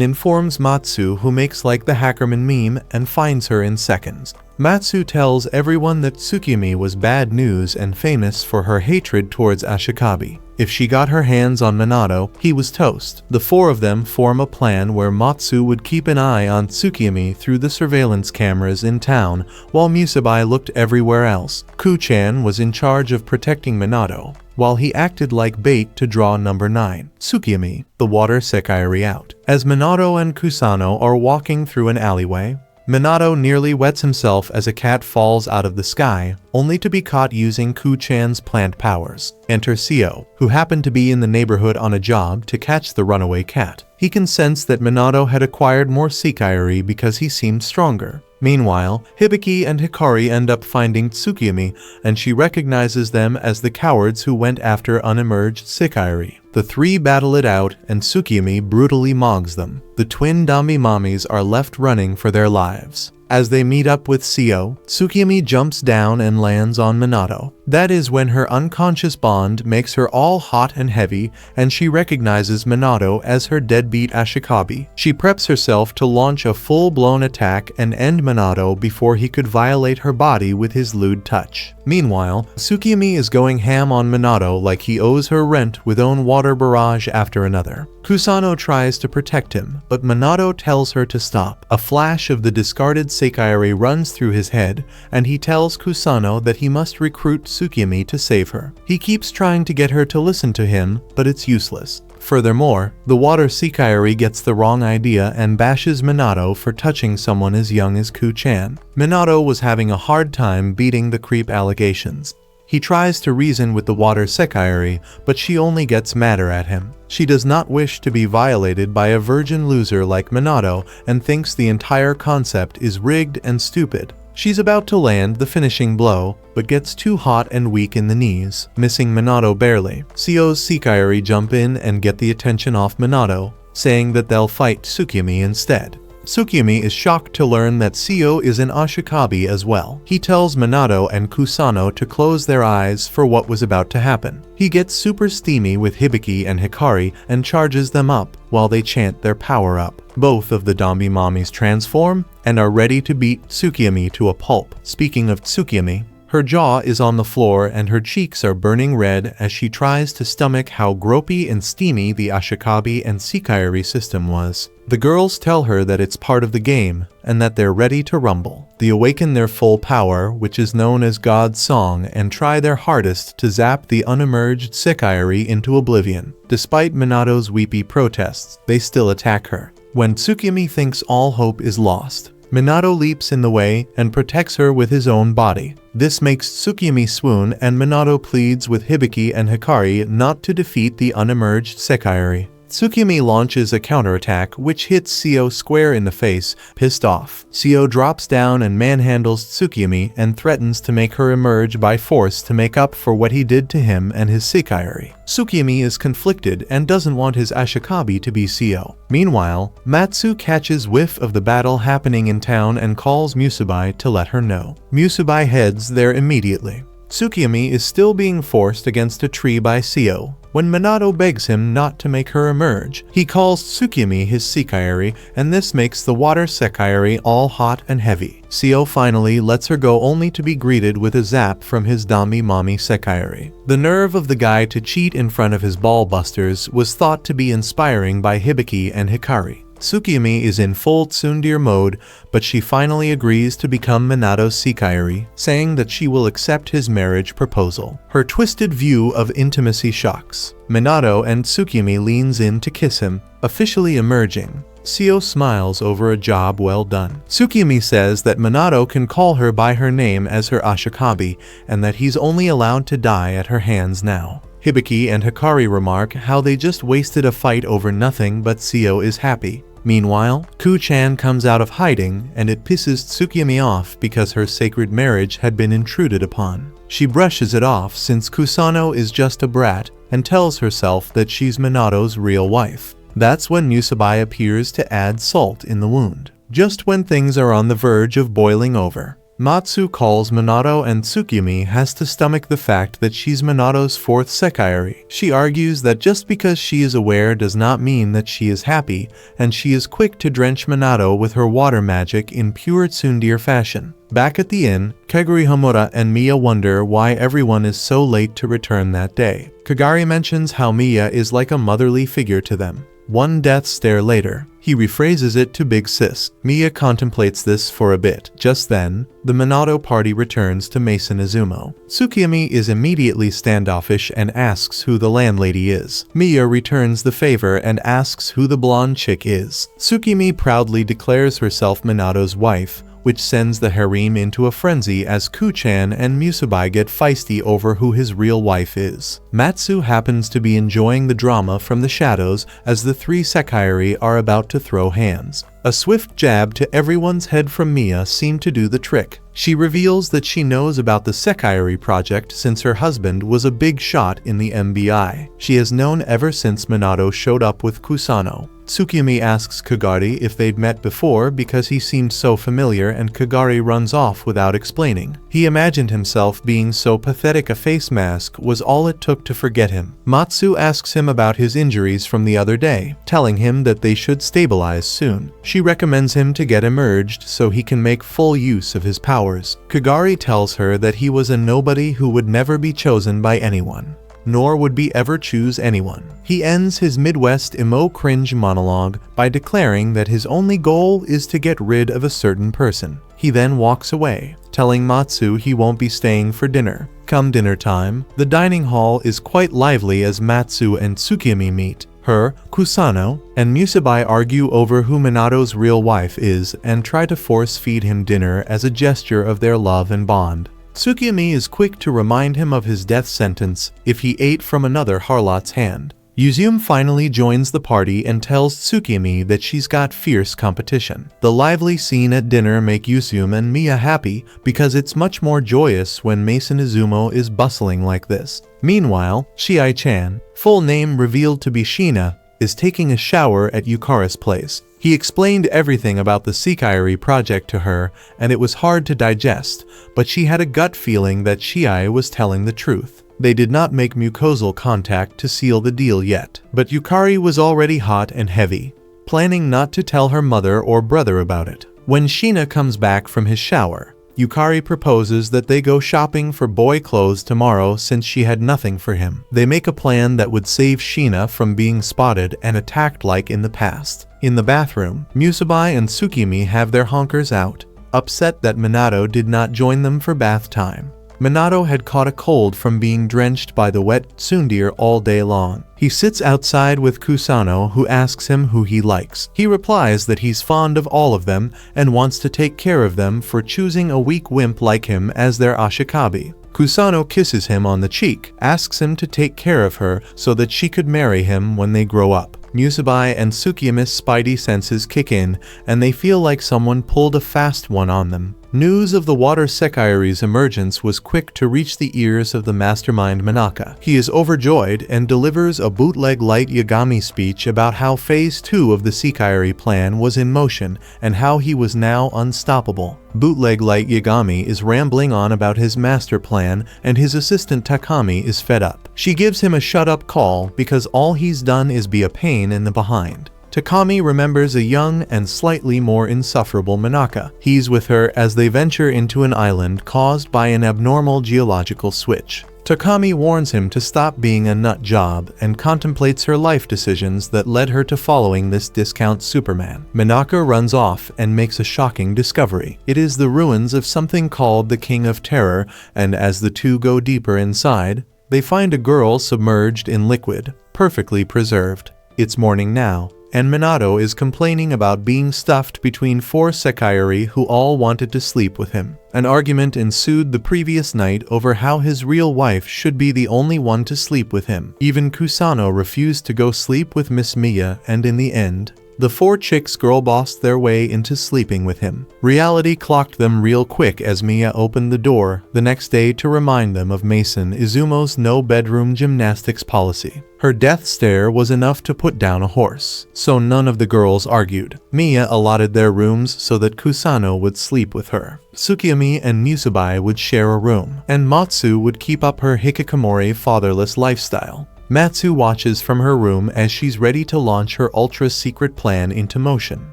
informs Matsu, who makes like the Hackerman meme and finds her in seconds. Matsu tells everyone that Tsukiyami was bad news and famous for her hatred towards ashikabi. If she got her hands on Minato, he was toast. The four of them form a plan where Matsu would keep an eye on Tsukiyami through the surveillance cameras in town, while Musabai looked everywhere else. Ku-chan was in charge of protecting Minato, while he acted like bait to draw number 9, Tsukiyami, the water Seikairi, out. As Minato and Kusano are walking through an alleyway, Minato nearly wets himself as a cat falls out of the sky, only to be caught using Ku-chan's plant powers. Enter Seo, who happened to be in the neighborhood on a job to catch the runaway cat. He can sense that Minato had acquired more Seikairi because he seemed stronger. Meanwhile, Hibiki and Hikari end up finding Tsukiyami, and she recognizes them as the cowards who went after unemerged Seikairi. The three battle it out, and Tsukiyami brutally mogs them. The twin Dami-mamis are left running for their lives. As they meet up with Seo, Tsukiyami jumps down and lands on Minato. That is when her unconscious bond makes her all hot and heavy, and she recognizes Minato as her deadbeat ashikabi. She preps herself to launch a full-blown attack and end Minato before he could violate her body with his lewd touch. Meanwhile, Tsukiyami is going ham on Minato like he owes her rent with one water barrage after another. Kusano tries to protect him, but Minato tells her to stop. A flash of the discarded Seikairi runs through his head, and he tells Kusano that he must recruit Tsukiyami to save her. He keeps trying to get her to listen to him, but it's useless. Furthermore, the water Seikairi gets the wrong idea and bashes Minato for touching someone as young as Ku-chan. Minato was having a hard time beating the creep allegations. He tries to reason with the water Seikairi, but she only gets madder at him. She does not wish to be violated by a virgin loser like Minato and thinks the entire concept is rigged and stupid. She's about to land the finishing blow, but gets too hot and weak in the knees, missing Minato barely. Seo's Seikairi jump in and get the attention off Minato, saying that they'll fight Tsukiyami instead. Tsukiyami is shocked to learn that Seo is an ashikabi as well. He tells Minato and Kusano to close their eyes for what was about to happen. He gets super steamy with Hibiki and Hikari and charges them up while they chant their power up. Both of the Dami-mamis transform and are ready to beat Tsukiyami to a pulp. Speaking of Tsukiyami, her jaw is on the floor and her cheeks are burning red as she tries to stomach how gropey and steamy the ashikabi and Seikairi system was. The girls tell her that it's part of the game and that they're ready to rumble. They awaken their full power, which is known as God's Song, and try their hardest to zap the unemerged Seikairi into oblivion. Despite Minato's weepy protests, they still attack her. When Tsukiyami thinks all hope is lost, Minato leaps in the way and protects her with his own body. This makes Tsukiyami swoon, and Minato pleads with Hibiki and Hikari not to defeat the unemerged Seikairi. Tsukiyami launches a counterattack which hits Seo square in the face. Pissed off, Seo drops down and manhandles Tsukiyami and threatens to make her emerge by force to make up for what he did to him and his Seikairi. Tsukiyami is conflicted and doesn't want his ashikabi to be Seo. Meanwhile, Matsu catches whiff of the battle happening in town and calls Musabai to let her know. Musabai heads there immediately. Tsukiyami is still being forced against a tree by Seo when Minato begs him not to make her emerge. He calls Tsukiyami his Seikairi, and this makes the water Seikairi all hot and heavy. Seo finally lets her go, only to be greeted with a zap from his Dami-mami Seikairi. The nerve of the guy to cheat in front of his ball busters was thought to be inspiring by Hibiki and Hikari. Tsukiyami is in full tsundere mode, but she finally agrees to become Minato's Seikairi, saying that she will accept his marriage proposal. Her twisted view of intimacy shocks. Minato, and Tsukiyami leans in to kiss him, officially emerging. Seo smiles over a job well done. Tsukimi says that Minato can call her by her name as her Ashikabi, and that he's only allowed to die at her hands now. Hibiki and Hikari remark how they just wasted a fight over nothing, but Seo is happy. Meanwhile, Ku-chan comes out of hiding, and it pisses Tsukimi off because her sacred marriage had been intruded upon. She brushes it off since Kusano is just a brat, and tells herself that she's Minato's real wife. That's when Musabai appears to add salt in the wound. Just when things are on the verge of boiling over, Matsu calls Minato, and Tsukimi has to stomach the fact that she's Minato's fourth Sekaiari. She argues that just because she is aware does not mean that she is happy, and she is quick to drench Minato with her water magic in pure tsundere fashion. Back at the inn, Kaguri Homura and Miya wonder why everyone is so late to return that day. Kagari mentions how Miya is like a motherly figure to them. One death stare later, he rephrases it to Big Sis. Miya contemplates this for a bit. Just then, the Minato party returns to Mason Izumo. Tsukimi is immediately standoffish and asks who the landlady is. Miya returns the favor and asks who the blonde chick is. Tsukimi proudly declares herself Minato's wife, which sends the harem into a frenzy as Ku-chan and Musabai get feisty over who his real wife is. Matsu happens to be enjoying the drama from the shadows as the three Sekaiari are about to throw hands. A swift jab to everyone's head from Miya seemed to do the trick. She reveals that she knows about the Sekaiari project since her husband was a big shot in the MBI. She has known ever since Minato showed up with Kusano. Tsukimi asks Kagari if they'd met before because he seemed so familiar, and Kagari runs off without explaining. He imagined himself being so pathetic a face mask was all it took to forget him. Matsu asks him about his injuries from the other day, telling him that they should stabilize soon. She recommends him to get emerged so he can make full use of his powers. Kagari tells her that he was a nobody who would never be chosen by anyone, nor would be ever choose anyone. He ends his Midwest emo cringe monologue by declaring that his only goal is to get rid of a certain person. He then walks away, telling Matsu he won't be staying for dinner. Come dinner time, the dining hall is quite lively as Matsu and Tsukimi meet. Her, Kusano, and Musabai argue over who Minato's real wife is and try to force-feed him dinner as a gesture of their love and bond. Tsukimi is quick to remind him of his death sentence if he ate from another harlot's hand. Yuzume finally joins the party and tells Tsukimi that she's got fierce competition. The lively scene at dinner make Yuzume and Miya happy because it's much more joyous when Mason Izumo is bustling like this. Meanwhile, Shiai-chan, full name revealed to be Shina, is taking a shower at Yukara's place. He explained everything about the Sekaiari project to her, and it was hard to digest, but she had a gut feeling that Shiai was telling the truth. They did not make mucosal contact to seal the deal yet, but Yukari was already hot and heavy, planning not to tell her mother or brother about it. When Shina comes back from his shower, Yukari proposes that they go shopping for boy clothes tomorrow since she had nothing for him. They make a plan that would save Shina from being spotted and attacked like in the past. In the bathroom, Musabai and Tsukimi have their honkers out, upset that Minato did not join them for bath time. Minato had caught a cold from being drenched by the wet tsundere all day long. He sits outside with Kusano, who asks him who he likes. He replies that he's fond of all of them and wants to take care of them for choosing a weak wimp like him as their Ashikabi. Kusano kisses him on the cheek, asks him to take care of her so that she could marry him when they grow up. Musabai and Tsukimi's spidey senses kick in, and they feel like someone pulled a fast one on them. News of the Water Sekaiari's emergence was quick to reach the ears of the mastermind Manaka. He is overjoyed and delivers a bootleg Light Yagami speech about how Phase 2 of the Sekaiari plan was in motion and how he was now unstoppable. Bootleg Light Yagami is rambling on about his master plan, and his assistant Takami is fed up. She gives him a shut-up call because all he's done is be a pain in the behind. Takami remembers a young and slightly more insufferable Manaka. He's with her as they venture into an island caused by an abnormal geological switch. Takami warns him to stop being a nut job and contemplates her life decisions that led her to following this discount Superman. Manaka runs off and makes a shocking discovery. It is the ruins of something called the King of Terror, and as the two go deeper inside, they find a girl submerged in liquid, perfectly preserved. It's morning now, and Minato is complaining about being stuffed between 4 Sekaiori who all wanted to sleep with him. An argument ensued the previous night over how his real wife should be the only one to sleep with him. Even Kusano refused to go sleep with Miss Miya, and in the end, the 4 chicks girl-bossed their way into sleeping with him. Reality clocked them real quick as Miya opened the door the next day to remind them of Mason Izumo's no-bedroom gymnastics policy. Her death stare was enough to put down a horse, so none of the girls argued. Miya allotted their rooms so that Kusano would sleep with her. Tsukiyomi and Musubai would share a room, and Matsu would keep up her hikikomori fatherless lifestyle. Matsu watches from her room as she's ready to launch her ultra-secret plan into motion.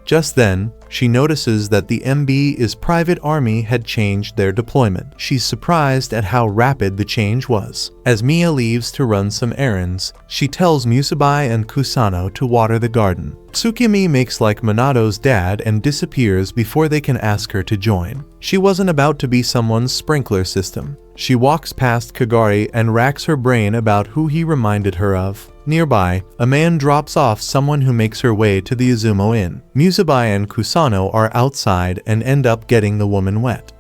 Just then, she notices that the MB's private army had changed their deployment. She's surprised at how rapid the change was. As Miya leaves to run some errands, she tells Musubai and Kusano to water the garden. Tsukiyomi makes like Minato's dad and disappears before they can ask her to join. She wasn't about to be someone's sprinkler system. She walks past Kagari and racks her brain about who he reminded her of. Nearby, a man drops off someone who makes her way to the Izumo Inn. Musubai and Kusano are outside and end up getting the woman wet.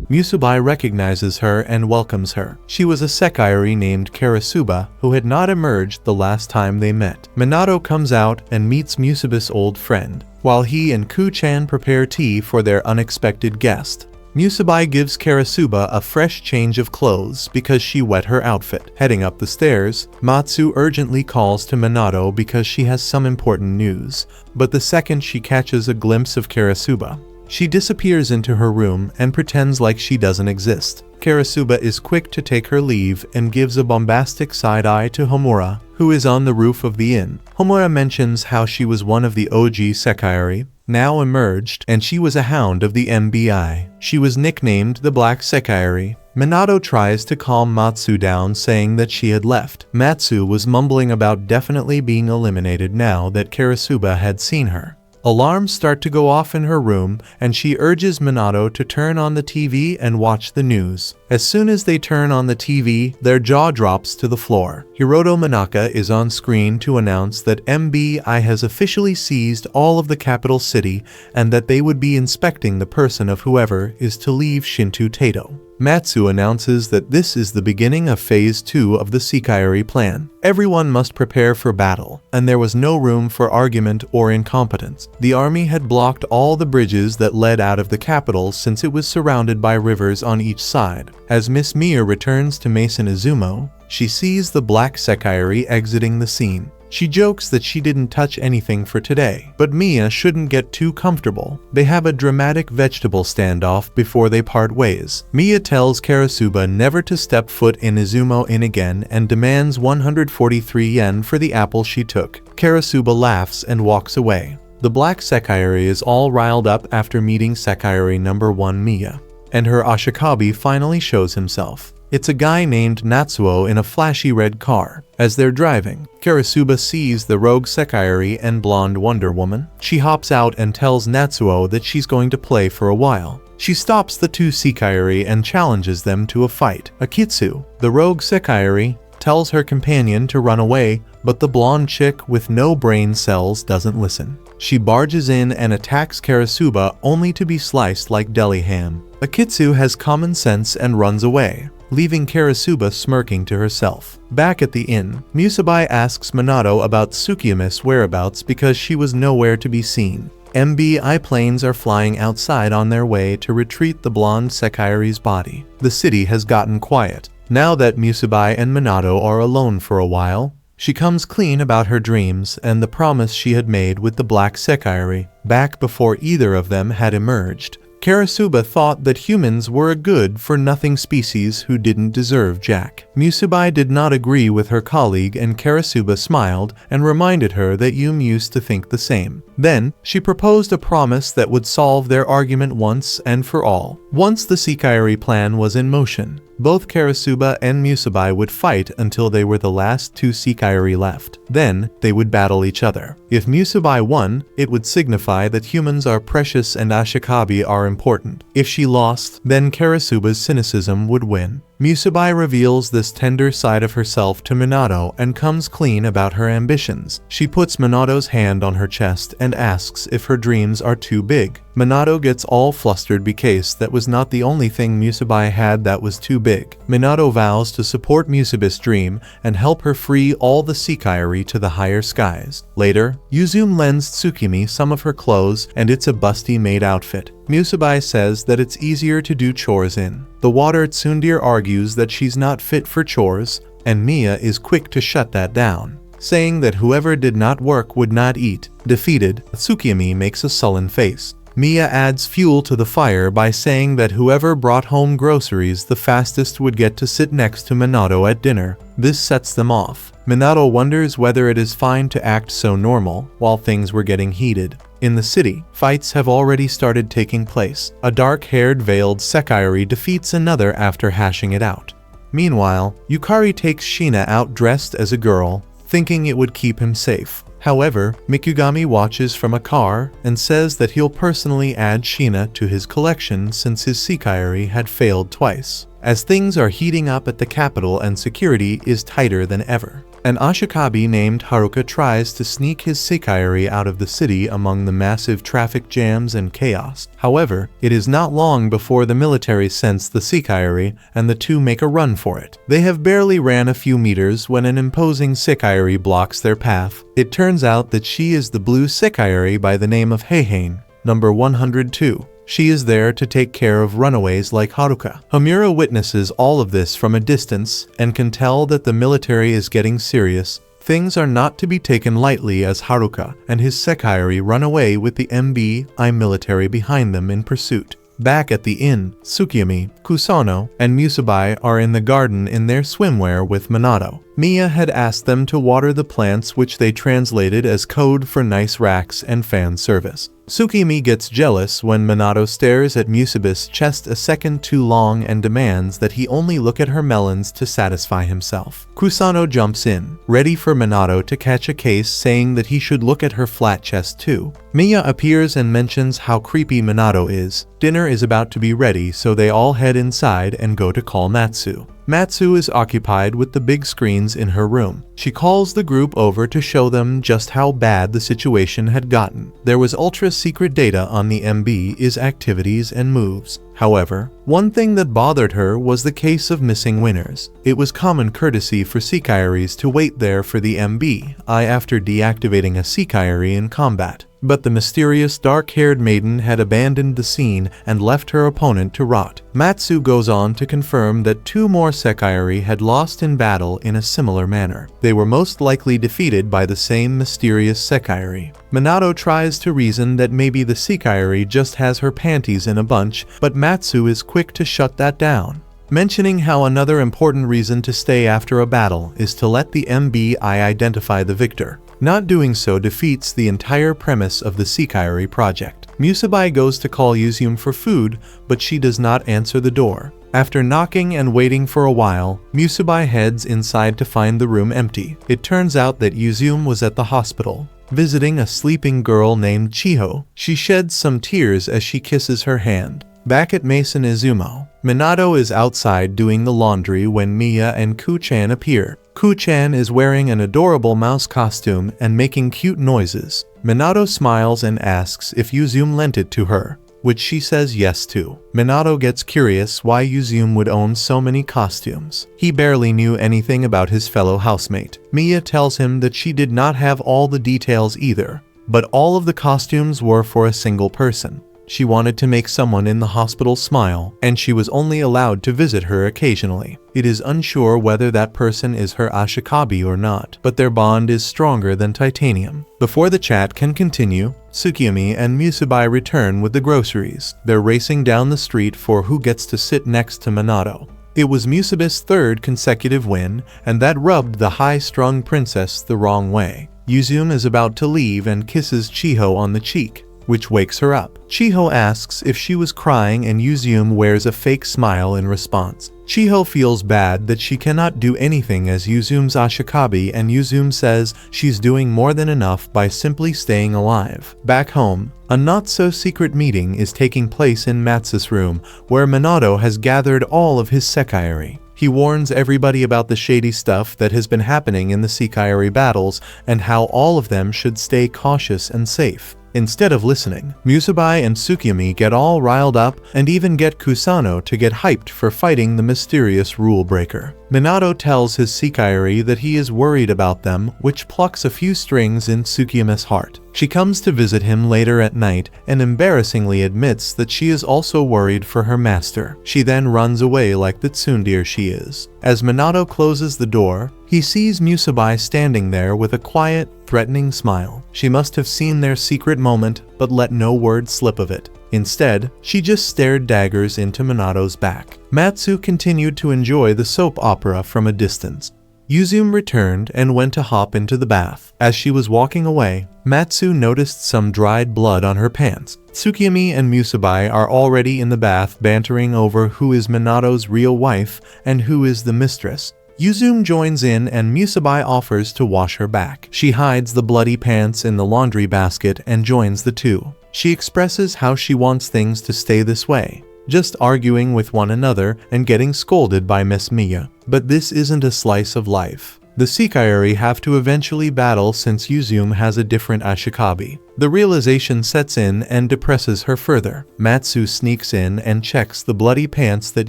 Musubai recognizes her and welcomes her. She was a Sekaiori named Karasuba who had not emerged the last time they met. Minato comes out and meets Musubai's old friend, while he and Ku-chan prepare tea for their unexpected guest. Musubai gives Karasuba a fresh change of clothes because she wet her outfit. Heading up the stairs, Matsu urgently calls to Minato because she has some important news, but the second she catches a glimpse of Karasuba, she disappears into her room and pretends like she doesn't exist. Karasuba is quick to take her leave and gives a bombastic side-eye to Homura, who is on the roof of the inn. Homura mentions how she was one of the OG Sekaiori, now emerged, and she was a hound of the MBI. She was nicknamed the Black Sekaiori. Minato tries to calm Matsu down, saying that she had left. Matsu was mumbling about definitely being eliminated now that Karasuba had seen her. Alarms start to go off in her room, and she urges Minato to turn on the TV and watch the news. As soon as they turn on the TV, their jaw drops to the floor. Hiroto Manaka is on screen to announce that MBI has officially seized all of the capital city and that they would be inspecting the person of whoever is to leave Shinto Tato. Matsu announces that this is the beginning of Phase 2 of the Sekaiori plan. Everyone must prepare for battle, and there was no room for argument or incompetence. The army had blocked all the bridges that led out of the capital since it was surrounded by rivers on each side. As Miss Miya returns to Mason Izumo, she sees the Black Sekaiori exiting the scene. She jokes that she didn't touch anything for today, but Miya shouldn't get too comfortable. They have a dramatic vegetable standoff before they part ways. Miya tells Karasuba never to step foot in Izumo Inn again and demands 143 yen for the apple she took. Karasuba laughs and walks away. The Black Sekaiori is all riled up after meeting Sekaiori number 1 Miya, and her Ashikabi finally shows himself. It's a guy named Natsuo in a flashy red car. As they're driving, Karasuba sees the rogue Sekaiori and blonde Wonder Woman. She hops out and tells Natsuo that she's going to play for a while. She stops the 2 Sekaiori and challenges them to a fight. Akitsu, the rogue Sekaiori, tells her companion to run away, but the blonde chick with no brain cells doesn't listen. She barges in and attacks Karasuba only to be sliced like deli ham. Akitsu has common sense and runs away, leaving Karasuba smirking to herself. Back at the inn, Musubai asks Minato about Tsukiyomi's whereabouts because she was nowhere to be seen. MBI planes are flying outside on their way to retrieve the blonde Sekaiori's body. The city has gotten quiet. Now that Musubai and Minato are alone for a while, she comes clean about her dreams and the promise she had made with the Black Sekaiori back before either of them had emerged. Karasuba thought that humans were a good-for-nothing species who didn't deserve Jack. Musubai did not agree with her colleague, and Karasuba smiled and reminded her that Yum used to think the same. Then, she proposed a promise that would solve their argument once and for all. Once the Sekaiori plan was in motion, both Karasuba and Musubai would fight until they were the last 2 Sekaiori left. Then, they would battle each other. If Musubai won, it would signify that humans are precious and Ashikabi are important. If she lost, then Karasuba's cynicism would win. Musabai reveals this tender side of herself to Minato and comes clean about her ambitions. She puts Minato's hand on her chest and asks if her dreams are too big. Minato gets all flustered because that was not the only thing Musabai had that was too big. Minato vows to support Musabi's dream and help her free all the Seikairi to the higher skies. Later, Yuzume lends Tsukimi some of her clothes and it's a busty maid outfit. Musabai says that it's easier to do chores in. The water tsundere argues that she's not fit for chores, and Mia is quick to shut that down, saying that whoever did not work would not eat. Defeated, Tsukimi makes a sullen face. Mia adds fuel to the fire by saying that whoever brought home groceries the fastest would get to sit next to Minato at dinner. This sets them off. Minato wonders whether it is fine to act so normal while things were getting heated. In the city, fights have already started taking place. A dark-haired veiled Seikairi defeats another after hashing it out. Meanwhile, Yukari takes Shina out dressed as a girl, thinking it would keep him safe. However, Mikugami watches from a car and says that he'll personally add Shina to his collection since his Seikairi had failed twice. As things are heating up at the capital and security is tighter than ever, an Ashikabi named Haruka tries to sneak his Seikairi out of the city among the massive traffic jams and chaos. However, it is not long before the military sense the Seikairi and the two make a run for it. They have barely ran a few meters when an imposing Seikairi blocks their path. It turns out that she is the blue Seikairi by the name of Heihain, number 102. She is there to take care of runaways like Haruka. Hamura witnesses all of this from a distance and can tell that the military is getting serious. Things are not to be taken lightly as Haruka and his Seikairi run away with the MBI military behind them in pursuit. Back at the inn, Tsukimi, Kusano, and Musabai are in the garden in their swimwear with Minato. Mia had asked them to water the plants, which they translated as code for nice racks and fan service. Tsukimi gets jealous when Minato stares at Musabi's chest a second too long and demands that he only look at her melons to satisfy himself. Kusano jumps in, ready for Minato to catch a case, saying that he should look at her flat chest too. Mia appears and mentions how creepy Minato is. Dinner is about to be ready, so they all head inside and go to call Matsu. Matsu is occupied with the big screens in her room. She calls the group over to show them just how bad the situation had gotten. There was ultra-secret data on the MB's activities and moves. However, one thing that bothered her was the case of missing winners. It was common courtesy for Seikairis to wait there for the MBI after deactivating a Seikairi in combat. But the mysterious dark-haired maiden had abandoned the scene and left her opponent to rot. Matsu goes on to confirm that 2 more Seikairi had lost in battle in a similar manner. They were most likely defeated by the same mysterious Seikairi. Minato tries to reason that maybe the Seikairi just has her panties in a bunch, but Matsu is quick to shut that down, mentioning how another important reason to stay after a battle is to let the MBI identify the victor. Not doing so defeats the entire premise of the Seikairi project. Musabai goes to call Yuzume for food, but she does not answer the door. After knocking and waiting for a while, Musabai heads inside to find the room empty. It turns out that Yuzume was at the hospital, visiting a sleeping girl named Chiho. She sheds some tears as she kisses her hand. Back at Mason Izumo, Minato is outside doing the laundry when Mia and Ku-chan appear. Ku-chan is wearing an adorable mouse costume and making cute noises. Minato smiles and asks if Yuzume lent it to her, which she says yes to. Minato gets curious why Yuzume would own so many costumes. He barely knew anything about his fellow housemate. Mia tells him that she did not have all the details either, but all of the costumes were for a single person. She wanted to make someone in the hospital smile, and she was only allowed to visit her occasionally. It is unsure whether that person is her Ashikabi or not, but their bond is stronger than titanium. Before the chat can continue, Tsukimi and Musabai return with the groceries. They're racing down the street for who gets to sit next to Minato. It was Musabi's 3rd consecutive win, and that rubbed the high-strung princess the wrong way. Yuzume is about to leave and kisses Chiho on the cheek, which wakes her up. Chiho asks if she was crying and Yuzume wears a fake smile in response. Chiho feels bad that she cannot do anything as Yuzume's Ashikabi, and Yuzume says she's doing more than enough by simply staying alive. Back home, a not-so-secret meeting is taking place in Matsu's room, where Minato has gathered all of his Seikairi. He warns everybody about the shady stuff that has been happening in the Sekirei battles and how all of them should stay cautious and safe. Instead of listening, Musabai and Tsukuyomi get all riled up and even get Kusano to get hyped for fighting the mysterious rule breaker. Minato tells his Sekirei that he is worried about them, which plucks a few strings in Tsukuyomi's heart. She comes to visit him later at night and embarrassingly admits that she is also worried for her master. She then runs away like the tsundere she is. As Minato closes the door, he sees Musabai standing there with a quiet, threatening smile. She must have seen their secret moment, but let no word slip of it. Instead, she just stared daggers into Minato's back. Matsu continued to enjoy the soap opera from a distance. Yuzume returned and went to hop into the bath. As she was walking away, Matsu noticed some dried blood on her pants. Tsukuyomi and Musabai are already in the bath bantering over who is Minato's real wife and who is the mistress. Yuzume joins in and Musabai offers to wash her back. She hides the bloody pants in the laundry basket and joins the two. She expresses how she wants things to stay this way, just arguing with one another and getting scolded by Miss Miya. But this isn't a slice of life. The Sekirei have to eventually battle since Yuzume has a different Ashikabi. The realization sets in and depresses her further. Matsu sneaks in and checks the bloody pants that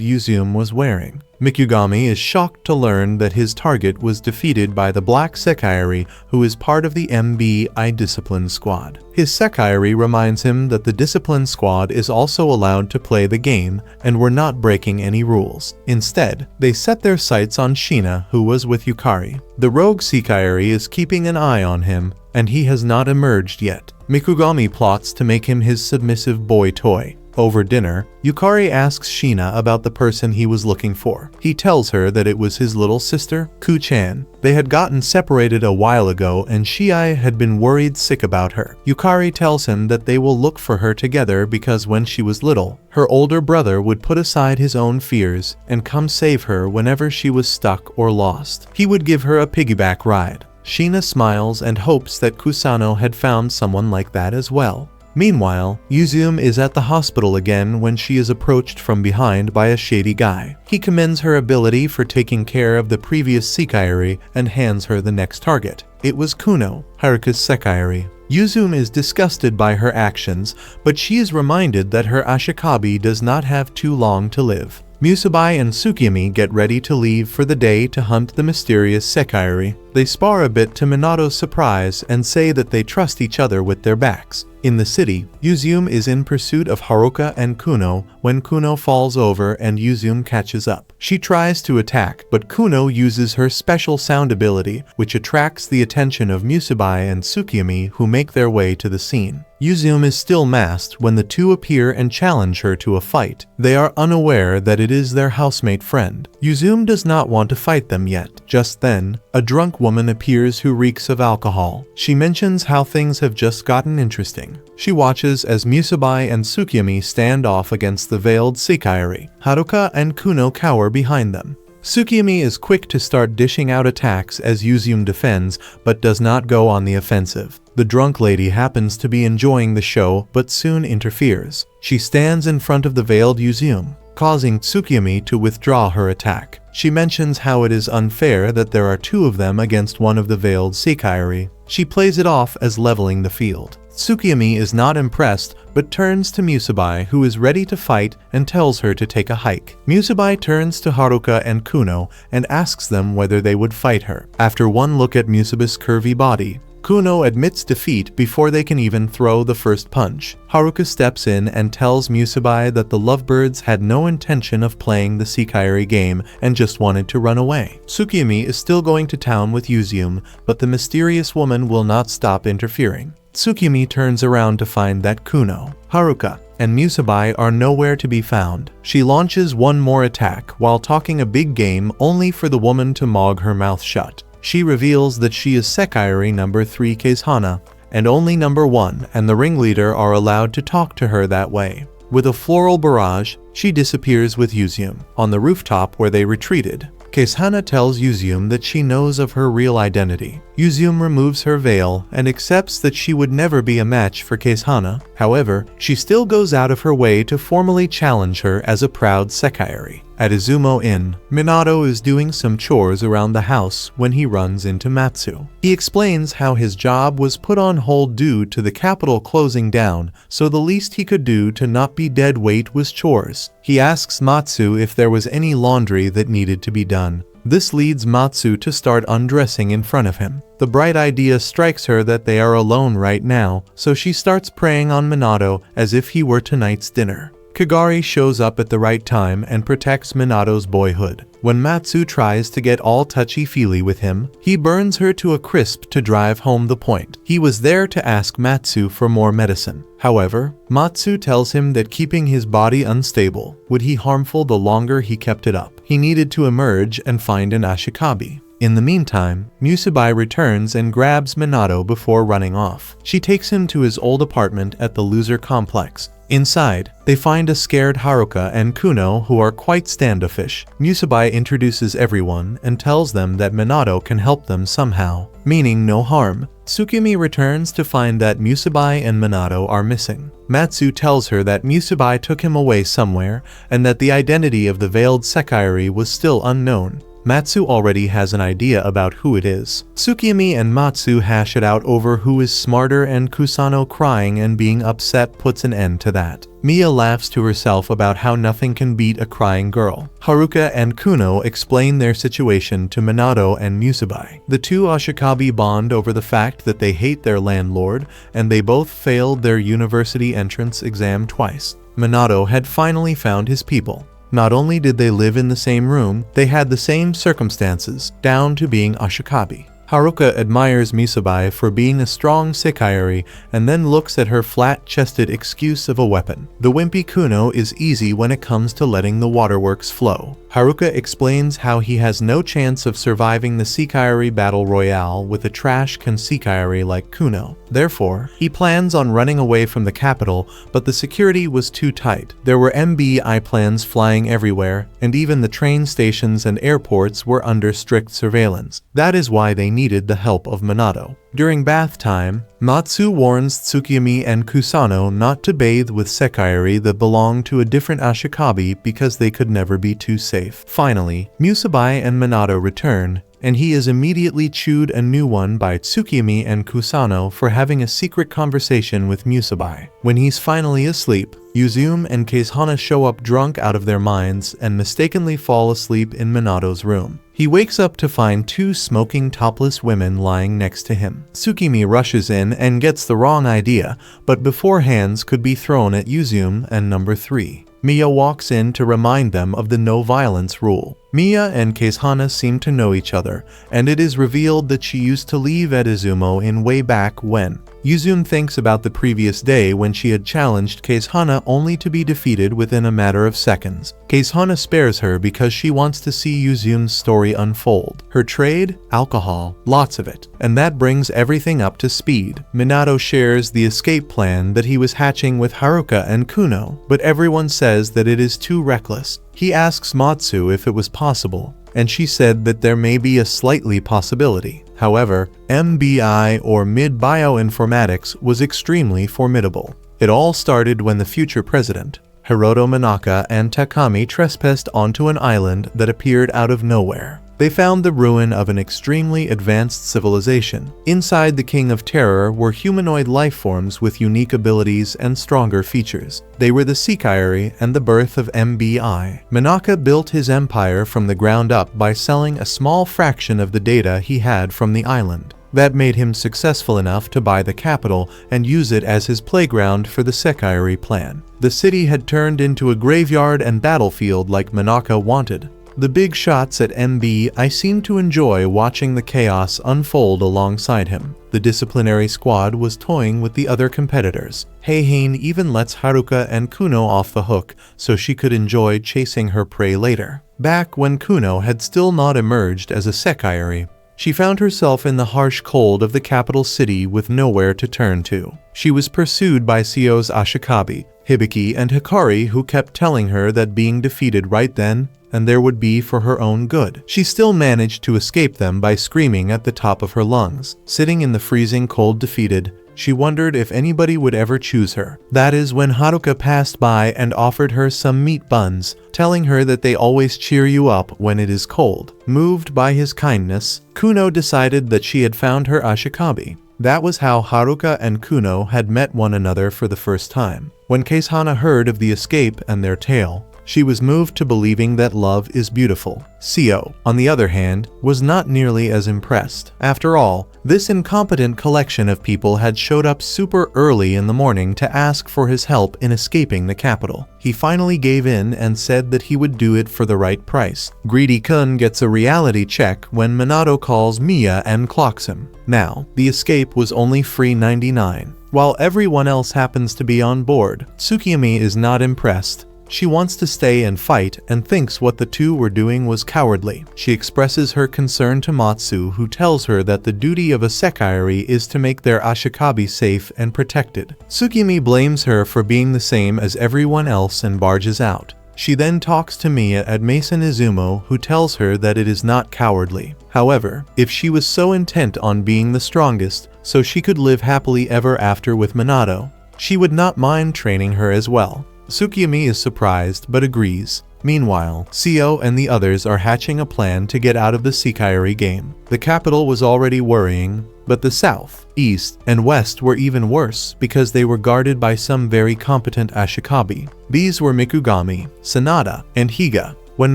Yuzume was wearing. Mikugami is shocked to learn that his target was defeated by the Black Sekirei, who is part of the MBI Discipline Squad. His Sekirei reminds him that the Discipline Squad is also allowed to play the game and were not breaking any rules. Instead, they set their sights on Shina, who was with Yukari. The rogue Sekirei is keeping an eye on him, and he has not emerged yet. Mikugami plots to make him his submissive boy toy. Over dinner, Yukari asks Shina about the person he was looking for. He tells her that it was his little sister, Ku-chan. They had gotten separated a while ago and Shiai had been worried sick about her. Yukari tells him that they will look for her together because when she was little, her older brother would put aside his own fears and come save her whenever she was stuck or lost. He would give her a piggyback ride. Shina smiles and hopes that Kusano had found someone like that as well. Meanwhile, Yuzume is at the hospital again when she is approached from behind by a shady guy. He commends her ability for taking care of the previous Sekirei and hands her the next target. It was Kuno, Haruka's Sekirei. Yuzume is disgusted by her actions, but she is reminded that her Ashikabi does not have too long to live. Musabai and Tsukuyomi get ready to leave for the day to hunt the mysterious Sekirei. They spar a bit to Minato's surprise and say that they trust each other with their backs. In the city, Yuzume is in pursuit of Haruka and Kuno when Kuno falls over and Yuzume catches up. She tries to attack, but Kuno uses her special sound ability, which attracts the attention of Musabai and Tsukuyomi, who make their way to the scene. Yuzume is still masked when the two appear and challenge her to a fight. They are unaware that it is their housemate friend. Yuzume does not want to fight them yet. Just then, a drunk woman appears who reeks of alcohol. She mentions how things have just gotten interesting. She watches as Musabai and Tsukuyomi stand off against the veiled Sekirei. Haruka and Kuno cower behind them. Tsukuyomi is quick to start dishing out attacks as Yuzume defends, but does not go on the offensive. The drunk lady happens to be enjoying the show, but soon interferes. She stands in front of the veiled Yuzume, causing Tsukuyomi to withdraw her attack. She mentions how it is unfair that there are two of them against one of the veiled Sekirei. She plays it off as leveling the field. Tsukuyomi is not impressed, but turns to Musabai, who is ready to fight, and tells her to take a hike. Musabai turns to Haruka and Kuno and asks them whether they would fight her. After one look at Musabai's curvy body, Kuno admits defeat before they can even throw the first punch. Haruka steps in and tells Musabai that the lovebirds had no intention of playing the Sekirei game and just wanted to run away. Tsukuyomi is still going to town with Yuzume, but the mysterious woman will not stop interfering. Tsukuyomi turns around to find that Kuno, Haruka, and Musabai are nowhere to be found. She launches one more attack while talking a big game only for the woman to mog her mouth shut. She reveals that she is Sekirei number 3 Keizhana, and only number 1 and the ringleader are allowed to talk to her that way. With a floral barrage, she disappears with Yuzume. On the rooftop where they retreated, Keizhana tells Yuzume that she knows of her real identity. Yuzume removes her veil and accepts that she would never be a match for Keizhana. However, she still goes out of her way to formally challenge her as a proud Sekirei. At Izumo Inn, Minato is doing some chores around the house when he runs into Matsu. He explains how his job was put on hold due to the capital closing down, so the least he could do to not be dead weight was chores. He asks Matsu if there was any laundry that needed to be done. This leads Matsu to start undressing in front of him. The bright idea strikes her that they are alone right now, so she starts preying on Minato as if he were tonight's dinner. Kagari shows up at the right time and protects Minato's boyhood. When Matsu tries to get all touchy-feely with him, he burns her to a crisp to drive home the point. He was there to ask Matsu for more medicine. However, Matsu tells him that keeping his body unstable would be harmful the longer he kept it up. He needed to emerge and find an ashikabi. In the meantime, Musabai returns and grabs Minato before running off. She takes him to his old apartment at the loser complex. Inside, they find a scared Haruka and Kuno who are quite standoffish. Musabai introduces everyone and tells them that Minato can help them somehow, meaning no harm. Tsukimi returns to find that Musabai and Minato are missing. Matsu tells her that Musabai took him away somewhere and that the identity of the veiled Sekirei was still unknown. Matsu already has an idea about who it is. Tsukimi and Matsu hash it out over who is smarter, and Kusano crying and being upset puts an end to that. Mia laughs to herself about how nothing can beat a crying girl. Haruka and Kuno explain their situation to Minato and Musabai. The two ashikabi bond over the fact that they hate their landlord, and they both failed their university entrance exam twice. Minato had finally found his people. Not only did they live in the same room, they had the same circumstances, down to being ashikabi. Haruka admires Musabai for being a strong Sekirei and then looks at her flat-chested excuse of a weapon. The wimpy Kuno is easy when it comes to letting the waterworks flow. Haruka explains how he has no chance of surviving the Sekirei battle royale with a trash-can Sekirei like Kuno. Therefore, he plans on running away from the capital, but the security was too tight. There were MBI plans flying everywhere, and even the train stations and airports were under strict surveillance. That is why they needed the help of Minato. During bath time, Matsu warns Tsukimi and Kusano not to bathe with Sekirei that belong to a different ashikabi because they could never be too safe. Finally, Musabai and Minato return, and he is immediately chewed a new one by Tsukimi and Kusano for having a secret conversation with Musabai. When he's finally asleep, Yuzume and Keizhana show up drunk out of their minds and mistakenly fall asleep in Minato's room. He wakes up to find two smoking topless women lying next to him. Tsukimi rushes in and gets the wrong idea, but before hands could be thrown at Yuzume and number 3. Mia walks in to remind them of the no violence rule. Mia and Keizhana seem to know each other, and it is revealed that she used to leave at Izumo in way back when. Yuzume thinks about the previous day when she had challenged Keizhana only to be defeated within a matter of seconds. Keizhana spares her because she wants to see Yuzume's story unfold. Her trade? Alcohol. Lots of it. And that brings everything up to speed. Minato shares the escape plan that he was hatching with Haruka and Kuno, but everyone says that it is too reckless. He asks Matsu if it was possible, and she said that there may be a slightly possibility. However, MBI or mid-bioinformatics was extremely formidable. It all started when the future president, Hiroto Manaka, and Takami trespassed onto an island that appeared out of nowhere. They found the ruin of an extremely advanced civilization. Inside the King of Terror were humanoid life forms with unique abilities and stronger features. They were the Sekirei and the birth of MBI. Manaka built his empire from the ground up by selling a small fraction of the data he had from the island. That made him successful enough to buy the capital and use it as his playground for the Sekirei plan. The city had turned into a graveyard and battlefield like Manaka wanted. The big shots at MB, I seemed to enjoy watching the chaos unfold alongside him. The disciplinary squad was toying with the other competitors. Heihain even lets Haruka and Kuno off the hook so she could enjoy chasing her prey later. Back when Kuno had still not emerged as a Sekirei, she found herself in the harsh cold of the capital city with nowhere to turn to. She was pursued by Seo's ashikabi, Hibiki and Hikari, who kept telling her that being defeated right then and there would be for her own good. She still managed to escape them by screaming at the top of her lungs. Sitting in the freezing cold defeated, She wondered if anybody would ever choose her. That is when Haruka passed by and offered her some meat buns, telling her that they always cheer you up when it is cold. Moved by his kindness, Kuno decided that she had found her ashikabi. That was how Haruka and Kuno had met one another for the first time. When Keishana heard of the escape and their tale, she was moved to believing that love is beautiful. Seo, on the other hand, was not nearly as impressed. After all, this incompetent collection of people had showed up super early in the morning to ask for his help in escaping the capital. He finally gave in and said that he would do it for the right price. Greedy-kun gets a reality check when Minato calls Miya and clocks him. Now, the escape was only free 99. While everyone else happens to be on board, Tsukiyami is not impressed. She wants to stay and fight and thinks what the two were doing was cowardly. She expresses her concern to Matsu, who tells her that the duty of a sekigari is to make their ashikabi safe and protected. Tsukiyami blames her for being the same as everyone else and barges out. She then talks to Miya at Mason Izumo, who tells her that it is not cowardly. However, if she was so intent on being the strongest, so she could live happily ever after with Minato, she would not mind training her as well. Tsukiyami is surprised but agrees. Meanwhile, Seo and the others are hatching a plan to get out of the Sekigari game. The capital was already worrying, but the south, east, and west were even worse because they were guarded by some very competent ashikabi. These were Mikugami, Sanada, and Higa. When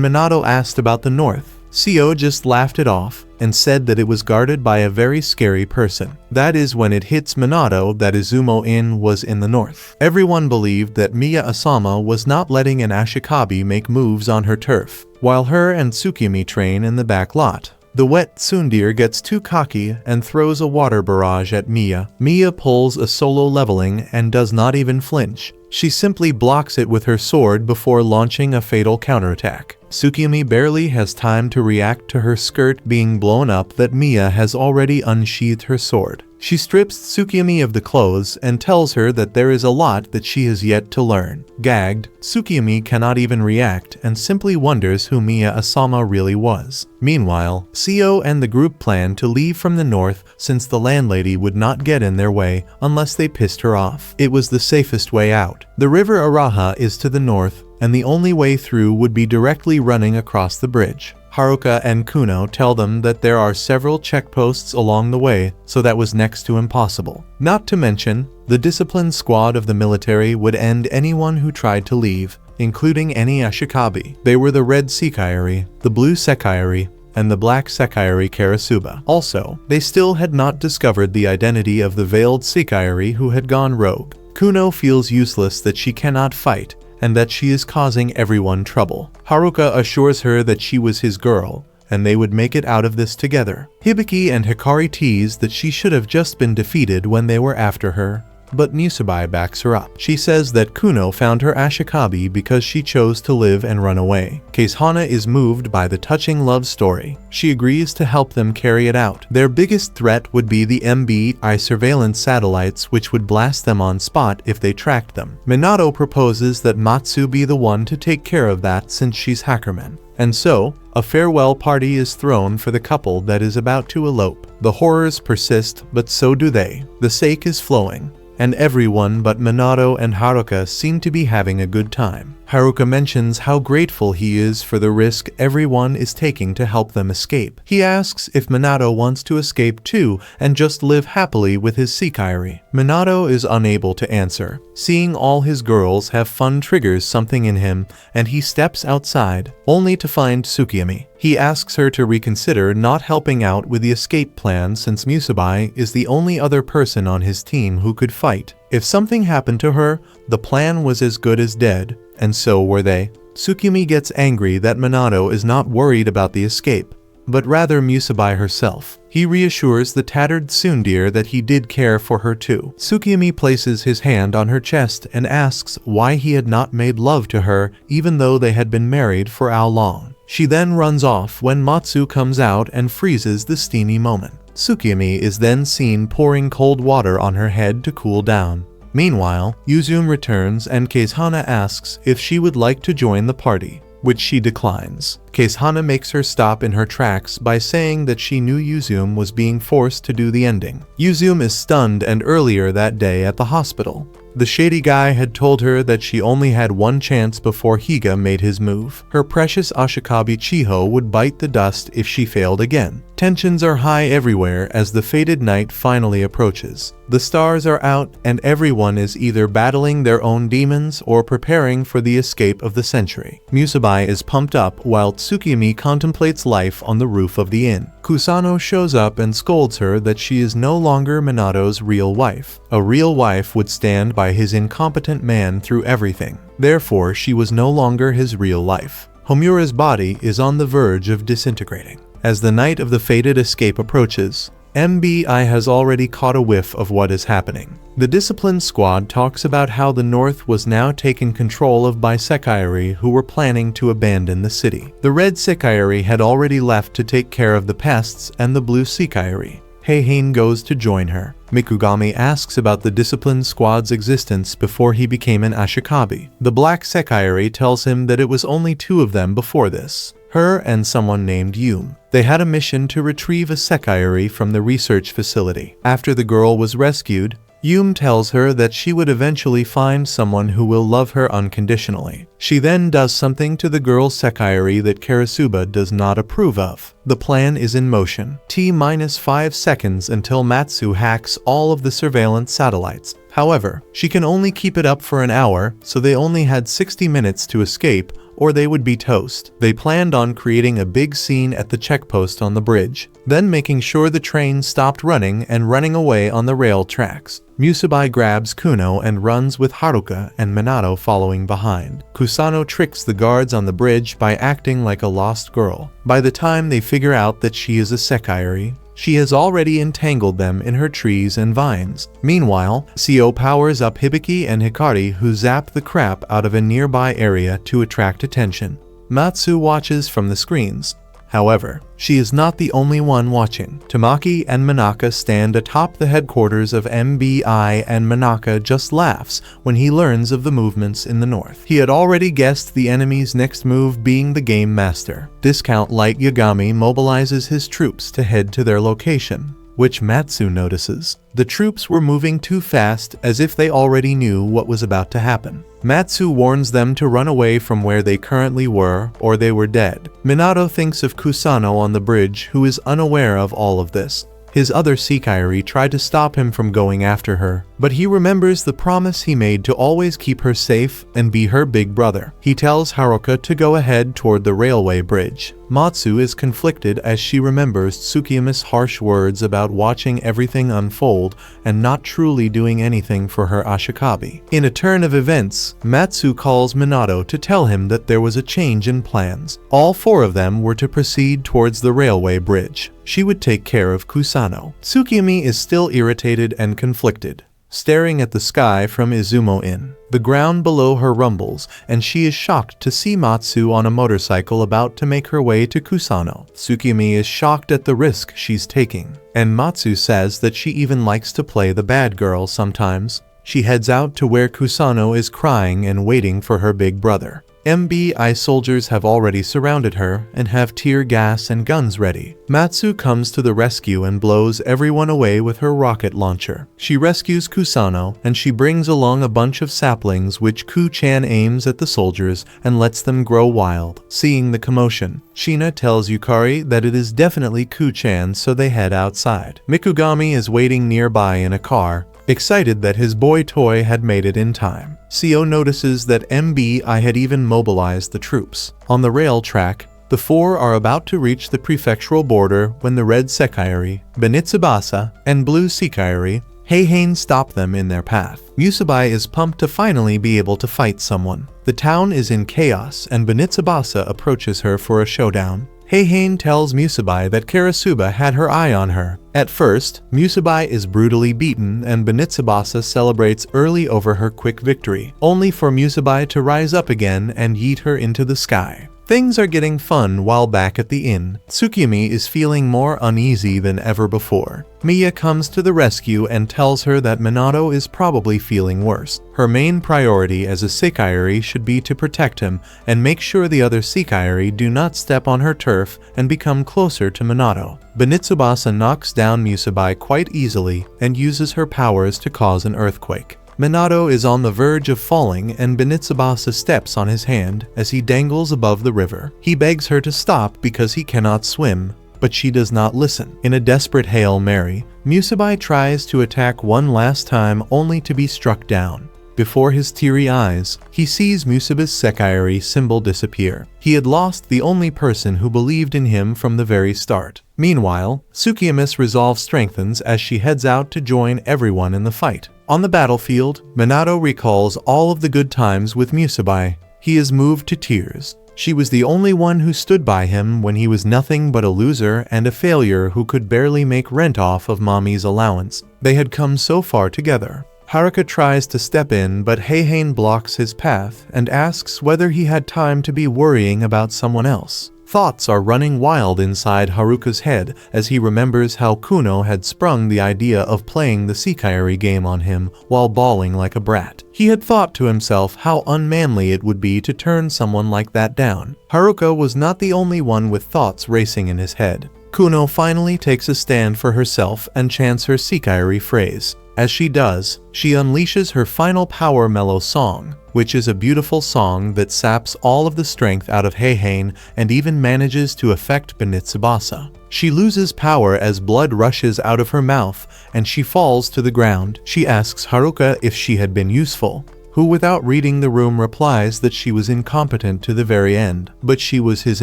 Minato asked about the north, Seo just laughed it off and said that it was guarded by a very scary person. That is when it hits Minato that Izumo Inn was in the north. Everyone believed that Miya Asama was not letting an ashikabi make moves on her turf, while her and Tsukiyami train in the back lot. The wet tsundere gets too cocky and throws a water barrage at Miya. Miya pulls a solo leveling and does not even flinch. She simply blocks it with her sword before launching a fatal counterattack. Tsukiyami barely has time to react to her skirt being blown up that Miya has already unsheathed her sword. She strips Tsukiyami of the clothes and tells her that there is a lot that she has yet to learn. Gagged, Tsukiyami cannot even react and simply wonders who Miya Asama really was. Meanwhile, Seo and the group plan to leave from the north since the landlady would not get in their way unless they pissed her off. It was the safest way out. The river Araha is to the north, and the only way through would be directly running across the bridge. Haruka and Kuno tell them that there are several checkposts along the way, so that was next to impossible. Not to mention, the disciplined squad of the military would end anyone who tried to leave, including any ashikabi. They were the red sekigari, the blue sekigari, and the black sekigari Karasuba. Also, they still had not discovered the identity of the veiled sekigari who had gone rogue. Kuno feels useless that she cannot fight, and that she is causing everyone trouble. Haruka assures her that she was his girl, and they would make it out of this together. Hibiki and Hikari tease that she should have just been defeated when they were after her, but Musabai backs her up. She says that Kuno found her ashikabi because she chose to live and run away. Keishana is moved by the touching love story. She agrees to help them carry it out. Their biggest threat would be the MBI surveillance satellites, which would blast them on spot if they tracked them. Minato proposes that Matsu be the one to take care of that since she's Hackerman. And so, a farewell party is thrown for the couple that is about to elope. The horrors persist, but so do they. The sake is flowing, and everyone but Minato and Haruka seem to be having a good time. Haruka mentions how grateful he is for the risk everyone is taking to help them escape. He asks if Minato wants to escape too and just live happily with his sekigari. Minato is unable to answer. Seeing all his girls have fun triggers something in him, and he steps outside, only to find Tsukiyami. He asks her to reconsider not helping out with the escape plan since Musabai is the only other person on his team who could fight. If something happened to her, the plan was as good as dead, and so were they. Tsukiyami gets angry that Minato is not worried about the escape, but rather Musabai herself. He reassures the tattered tsundere that he did care for her too. Tsukiyami places his hand on her chest and asks why he had not made love to her even though they had been married for how long. She then runs off when Matsu comes out and freezes the steamy moment. Tsukiyami is then seen pouring cold water on her head to cool down. Meanwhile, Yuzume returns and Keishana asks if she would like to join the party. which she declines. Kazehana makes her stop in her tracks by saying that she knew Yuzume was being forced to do the ending. Yuzume is stunned, and earlier that day at the hospital, the shady guy had told her that she only had one chance before Higa made his move. Her precious Ashikabi Chiho would bite the dust if she failed again. Tensions are high everywhere as the fated night finally approaches. The stars are out and everyone is either battling their own demons or preparing for the escape of the century. Musabai is pumped up while Tsukimi contemplates life on the roof of the inn. Kusano shows up and scolds her that she is no longer Minato's real wife. A real wife would stand by his incompetent man through everything. Therefore, she was no longer his real life. Homura's body is on the verge of disintegrating. As the night of the fated escape approaches, MBI has already caught a whiff of what is happening. The discipline squad talks about how the North was now taking control of by Sekaiari who were planning to abandon the city. The red Sekaiari had already left to take care of the pests, and the blue Sekaiari, Heihain, goes to join her. Mikugami asks about the discipline squad's existence before he became an Ashikabi. The black Sekaiari tells him that it was only two of them before this, her and someone named Yume. They had a mission to retrieve a Sekaiari from the research facility. After the girl was rescued, Yume tells her that she would eventually find someone who will love her unconditionally. She then does something to the girl's Sekaiari that Karasuba does not approve of. The plan is in motion. T-5 seconds until Matsu hacks all of the surveillance satellites. However, she can only keep it up for an hour, so they only had 60 minutes to escape, or they would be toast. They planned on creating a big scene at the checkpost on the bridge, then making sure the train stopped running and running away on the rail tracks. Musabai grabs Kuno and runs with Haruka and Minato following behind. Kusano tricks the guards on the bridge by acting like a lost girl. By the time they figure out that she is a Sekaiari, she has already entangled them in her trees and vines. Meanwhile, Seo powers up Hibiki and Hikari, who zap the crap out of a nearby area to attract attention. Matsu watches from the screens. However, she is not the only one watching. Tamaki and Manaka stand atop the headquarters of MBI, and Manaka just laughs when he learns of the movements in the north. He had already guessed the enemy's next move being the Game Master. Discount Light Yagami mobilizes his troops to head to their location, which Matsu notices. The troops were moving too fast, as if they already knew what was about to happen. Matsu warns them to run away from where they currently were, or they were dead. Minato thinks of Kusano on the bridge, who is unaware of all of this. His other Sekaiari tried to stop him from going after her, but he remembers the promise he made to always keep her safe and be her big brother. He tells Haruka to go ahead toward the railway bridge. Matsu is conflicted as she remembers Tsukima's harsh words about watching everything unfold and not truly doing anything for her Ashikabi. In a turn of events, Matsu calls Minato to tell him that there was a change in plans. All four of them were to proceed towards the railway bridge. She would take care of Kusano. Tsukimi is still irritated and conflicted, staring at the sky from Izumo Inn. The ground below her rumbles, and she is shocked to see Matsu on a motorcycle about to make her way to Kusano. Tsukimi is shocked at the risk she's taking, and Matsu says that she even likes to play the bad girl sometimes. She heads out to where Kusano is crying and waiting for her big brother. MBI soldiers have already surrounded her and have tear gas and guns ready. Matsu comes to the rescue and blows everyone away with her rocket launcher. She rescues Kusano, and she brings along a bunch of saplings which Ku-chan aims at the soldiers and lets them grow wild. Seeing the commotion, Shina tells Yukari that it is definitely Ku-chan, so they head outside. Mikugami is waiting nearby in a car, excited that his boy toy had made it in time. Seo notices that MBI had even mobilized the troops. On the rail track, the four are about to reach the prefectural border when the red Sekaiari, Benitsubasa, and blue Sekaiari, Heihain, stop them in their path. Musabai is pumped to finally be able to fight someone. The town is in chaos, and Benitsubasa approaches her for a showdown. Heihain tells Musabai that Karasuba had her eye on her. At first, Musabai is brutally beaten, and Benitsubasa celebrates early over her quick victory, only for Musabai to rise up again and yeet her into the sky. Things are getting fun while back at the inn. Tsukimi is feeling more uneasy than ever before. Miya comes to the rescue and tells her that Minato is probably feeling worse. Her main priority as a Sekigari should be to protect him and make sure the other Sekigari do not step on her turf and become closer to Minato. Benitsubasa knocks down Musabai quite easily and uses her powers to cause an earthquake. Minato is on the verge of falling and Benitsubasa steps on his hand as he dangles above the river. He begs her to stop because he cannot swim, but she does not listen. In a desperate Hail Mary, Musabai tries to attack one last time only to be struck down. Before his teary eyes, he sees Musaba's Sekigari symbol disappear. He had lost the only person who believed in him from the very start. Meanwhile, Tsukiyomi's resolve strengthens as she heads out to join everyone in the fight. On the battlefield, Minato recalls all of the good times with Musabai. He is moved to tears. She was the only one who stood by him when he was nothing but a loser and a failure who could barely make rent off of Mommy's allowance. They had come so far together. Haruka tries to step in, but Heihain blocks his path and asks whether he had time to be worrying about someone else. Thoughts are running wild inside Haruka's head as he remembers how Kuno had sprung the idea of playing the Sekigari game on him while bawling like a brat. He had thought to himself how unmanly it would be to turn someone like that down. Haruka was not the only one with thoughts racing in his head. Kuno finally takes a stand for herself and chants her Sekigari phrase. As she does, she unleashes her final power mellow song, which is a beautiful song that saps all of the strength out of Heihain and even manages to affect Benitsubasa. She loses power as blood rushes out of her mouth and she falls to the ground. She asks Haruka if she had been useful, who without reading the room replies that she was incompetent to the very end. But she was his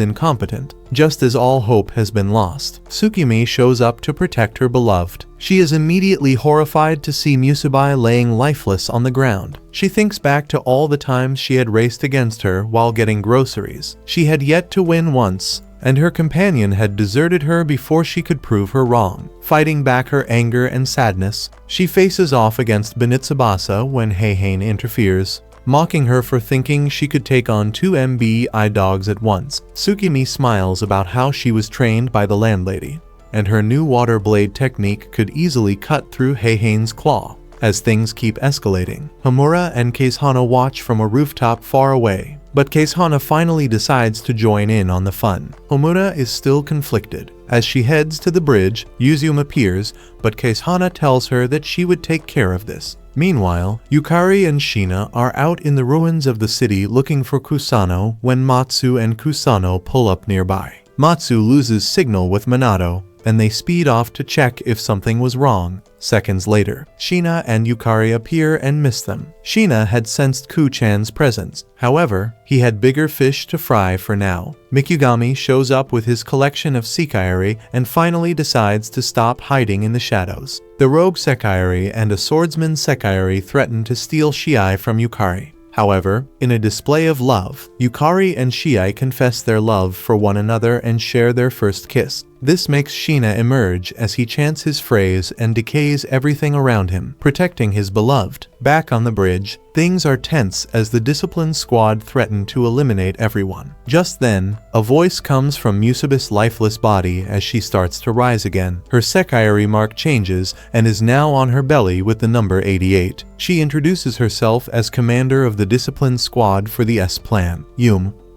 incompetent, just as all hope has been lost. Tsukimi shows up to protect her beloved. She is immediately horrified to see Musabai laying lifeless on the ground. She thinks back to all the times she had raced against her while getting groceries. She had yet to win once, and her companion had deserted her before she could prove her wrong. Fighting back her anger and sadness, she faces off against Benitsubasa when Heihain interferes, mocking her for thinking she could take on 2 MBI dogs at once. Tsukimi smiles about how she was trained by the landlady, and her new water blade technique could easily cut through Heihain's claw. As things keep escalating, Homura and Keisuhana watch from a rooftop far away, but Keisuhana finally decides to join in on the fun. Homura is still conflicted. As she heads to the bridge, Yuzume appears, but Keisuhana tells her that she would take care of this. Meanwhile, Yukari and Shina are out in the ruins of the city looking for Kusano when Matsu and Kusano pull up nearby. Matsu loses signal with Minato, and they speed off to check if something was wrong. Seconds later, Shina and Yukari appear and miss them. Shina had sensed Ku-chan's presence. However, he had bigger fish to fry for now. Mikugami shows up with his collection of Sekigari and finally decides to stop hiding in the shadows. The rogue Sekigari and a swordsman Sekigari threaten to steal Shiai from Yukari. However, in a display of love, Yukari and Shiai confess their love for one another and share their first kiss. This makes Shina emerge as he chants his phrase and decays everything around him, protecting his beloved. Back on the bridge, things are tense as the discipline squad threaten to eliminate everyone. Just then, a voice comes from Musaba's lifeless body as she starts to rise again. Her Sekigari mark changes and is now on her belly with the number 88. She introduces herself as commander of the discipline squad for the S-Plan.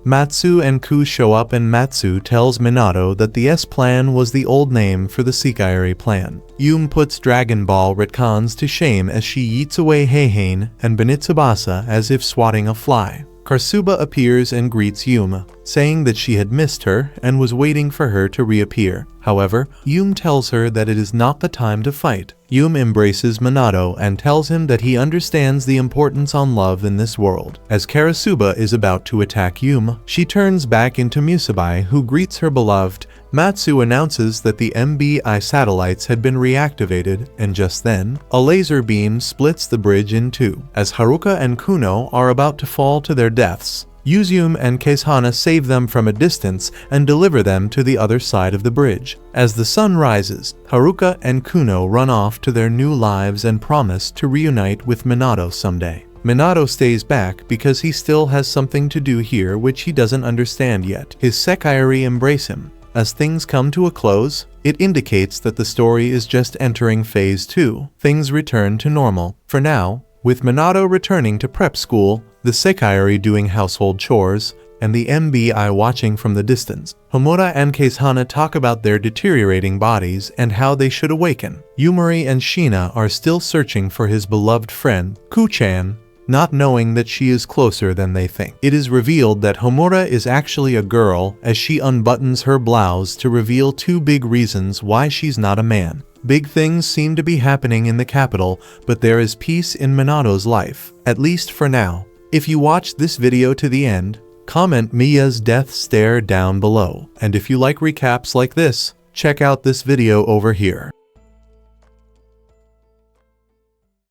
Matsu and Ku show up and Matsu tells Minato that the S-Plan was the old name for the Sekigari plan. Yume puts Dragon Ball retcons to shame as she yeets away Heihain and Benitsubasa as if swatting a fly. Karsuba appears and greets Yume, saying that she had missed her and was waiting for her to reappear. However, Yume tells her that it is not the time to fight. Yume embraces Minato and tells him that he understands the importance on love in this world. As Karasuba is about to attack Yume, she turns back into Musabai, who greets her beloved. Matsu announces that the MBI satellites had been reactivated, and just then, a laser beam splits the bridge in two. As Haruka and Kuno are about to fall to their deaths, Yuzume and Keisuhana save them from a distance and deliver them to the other side of the bridge. As the sun rises, Haruka and Kuno run off to their new lives and promise to reunite with Minato someday. Minato stays back because he still has something to do here which he doesn't understand yet. His Sekaiori embrace him. As things come to a close, it indicates that the story is just entering phase 2. Things return to normal. For now, with Minato returning to prep school, the Sekaiori doing household chores, and the MBI watching from the distance, Homura and Keizhana talk about their deteriorating bodies and how they should awaken. Yumari and Shina are still searching for his beloved friend, Kuchan, not knowing that she is closer than they think. It is revealed that Homura is actually a girl as she unbuttons her blouse to reveal 2 big reasons why she's not a man. Big things seem to be happening in the capital, but there is peace in Minato's life, at least for now. If you watched this video to the end, comment Miya's death stare down below. And if you like recaps like this, check out this video over here.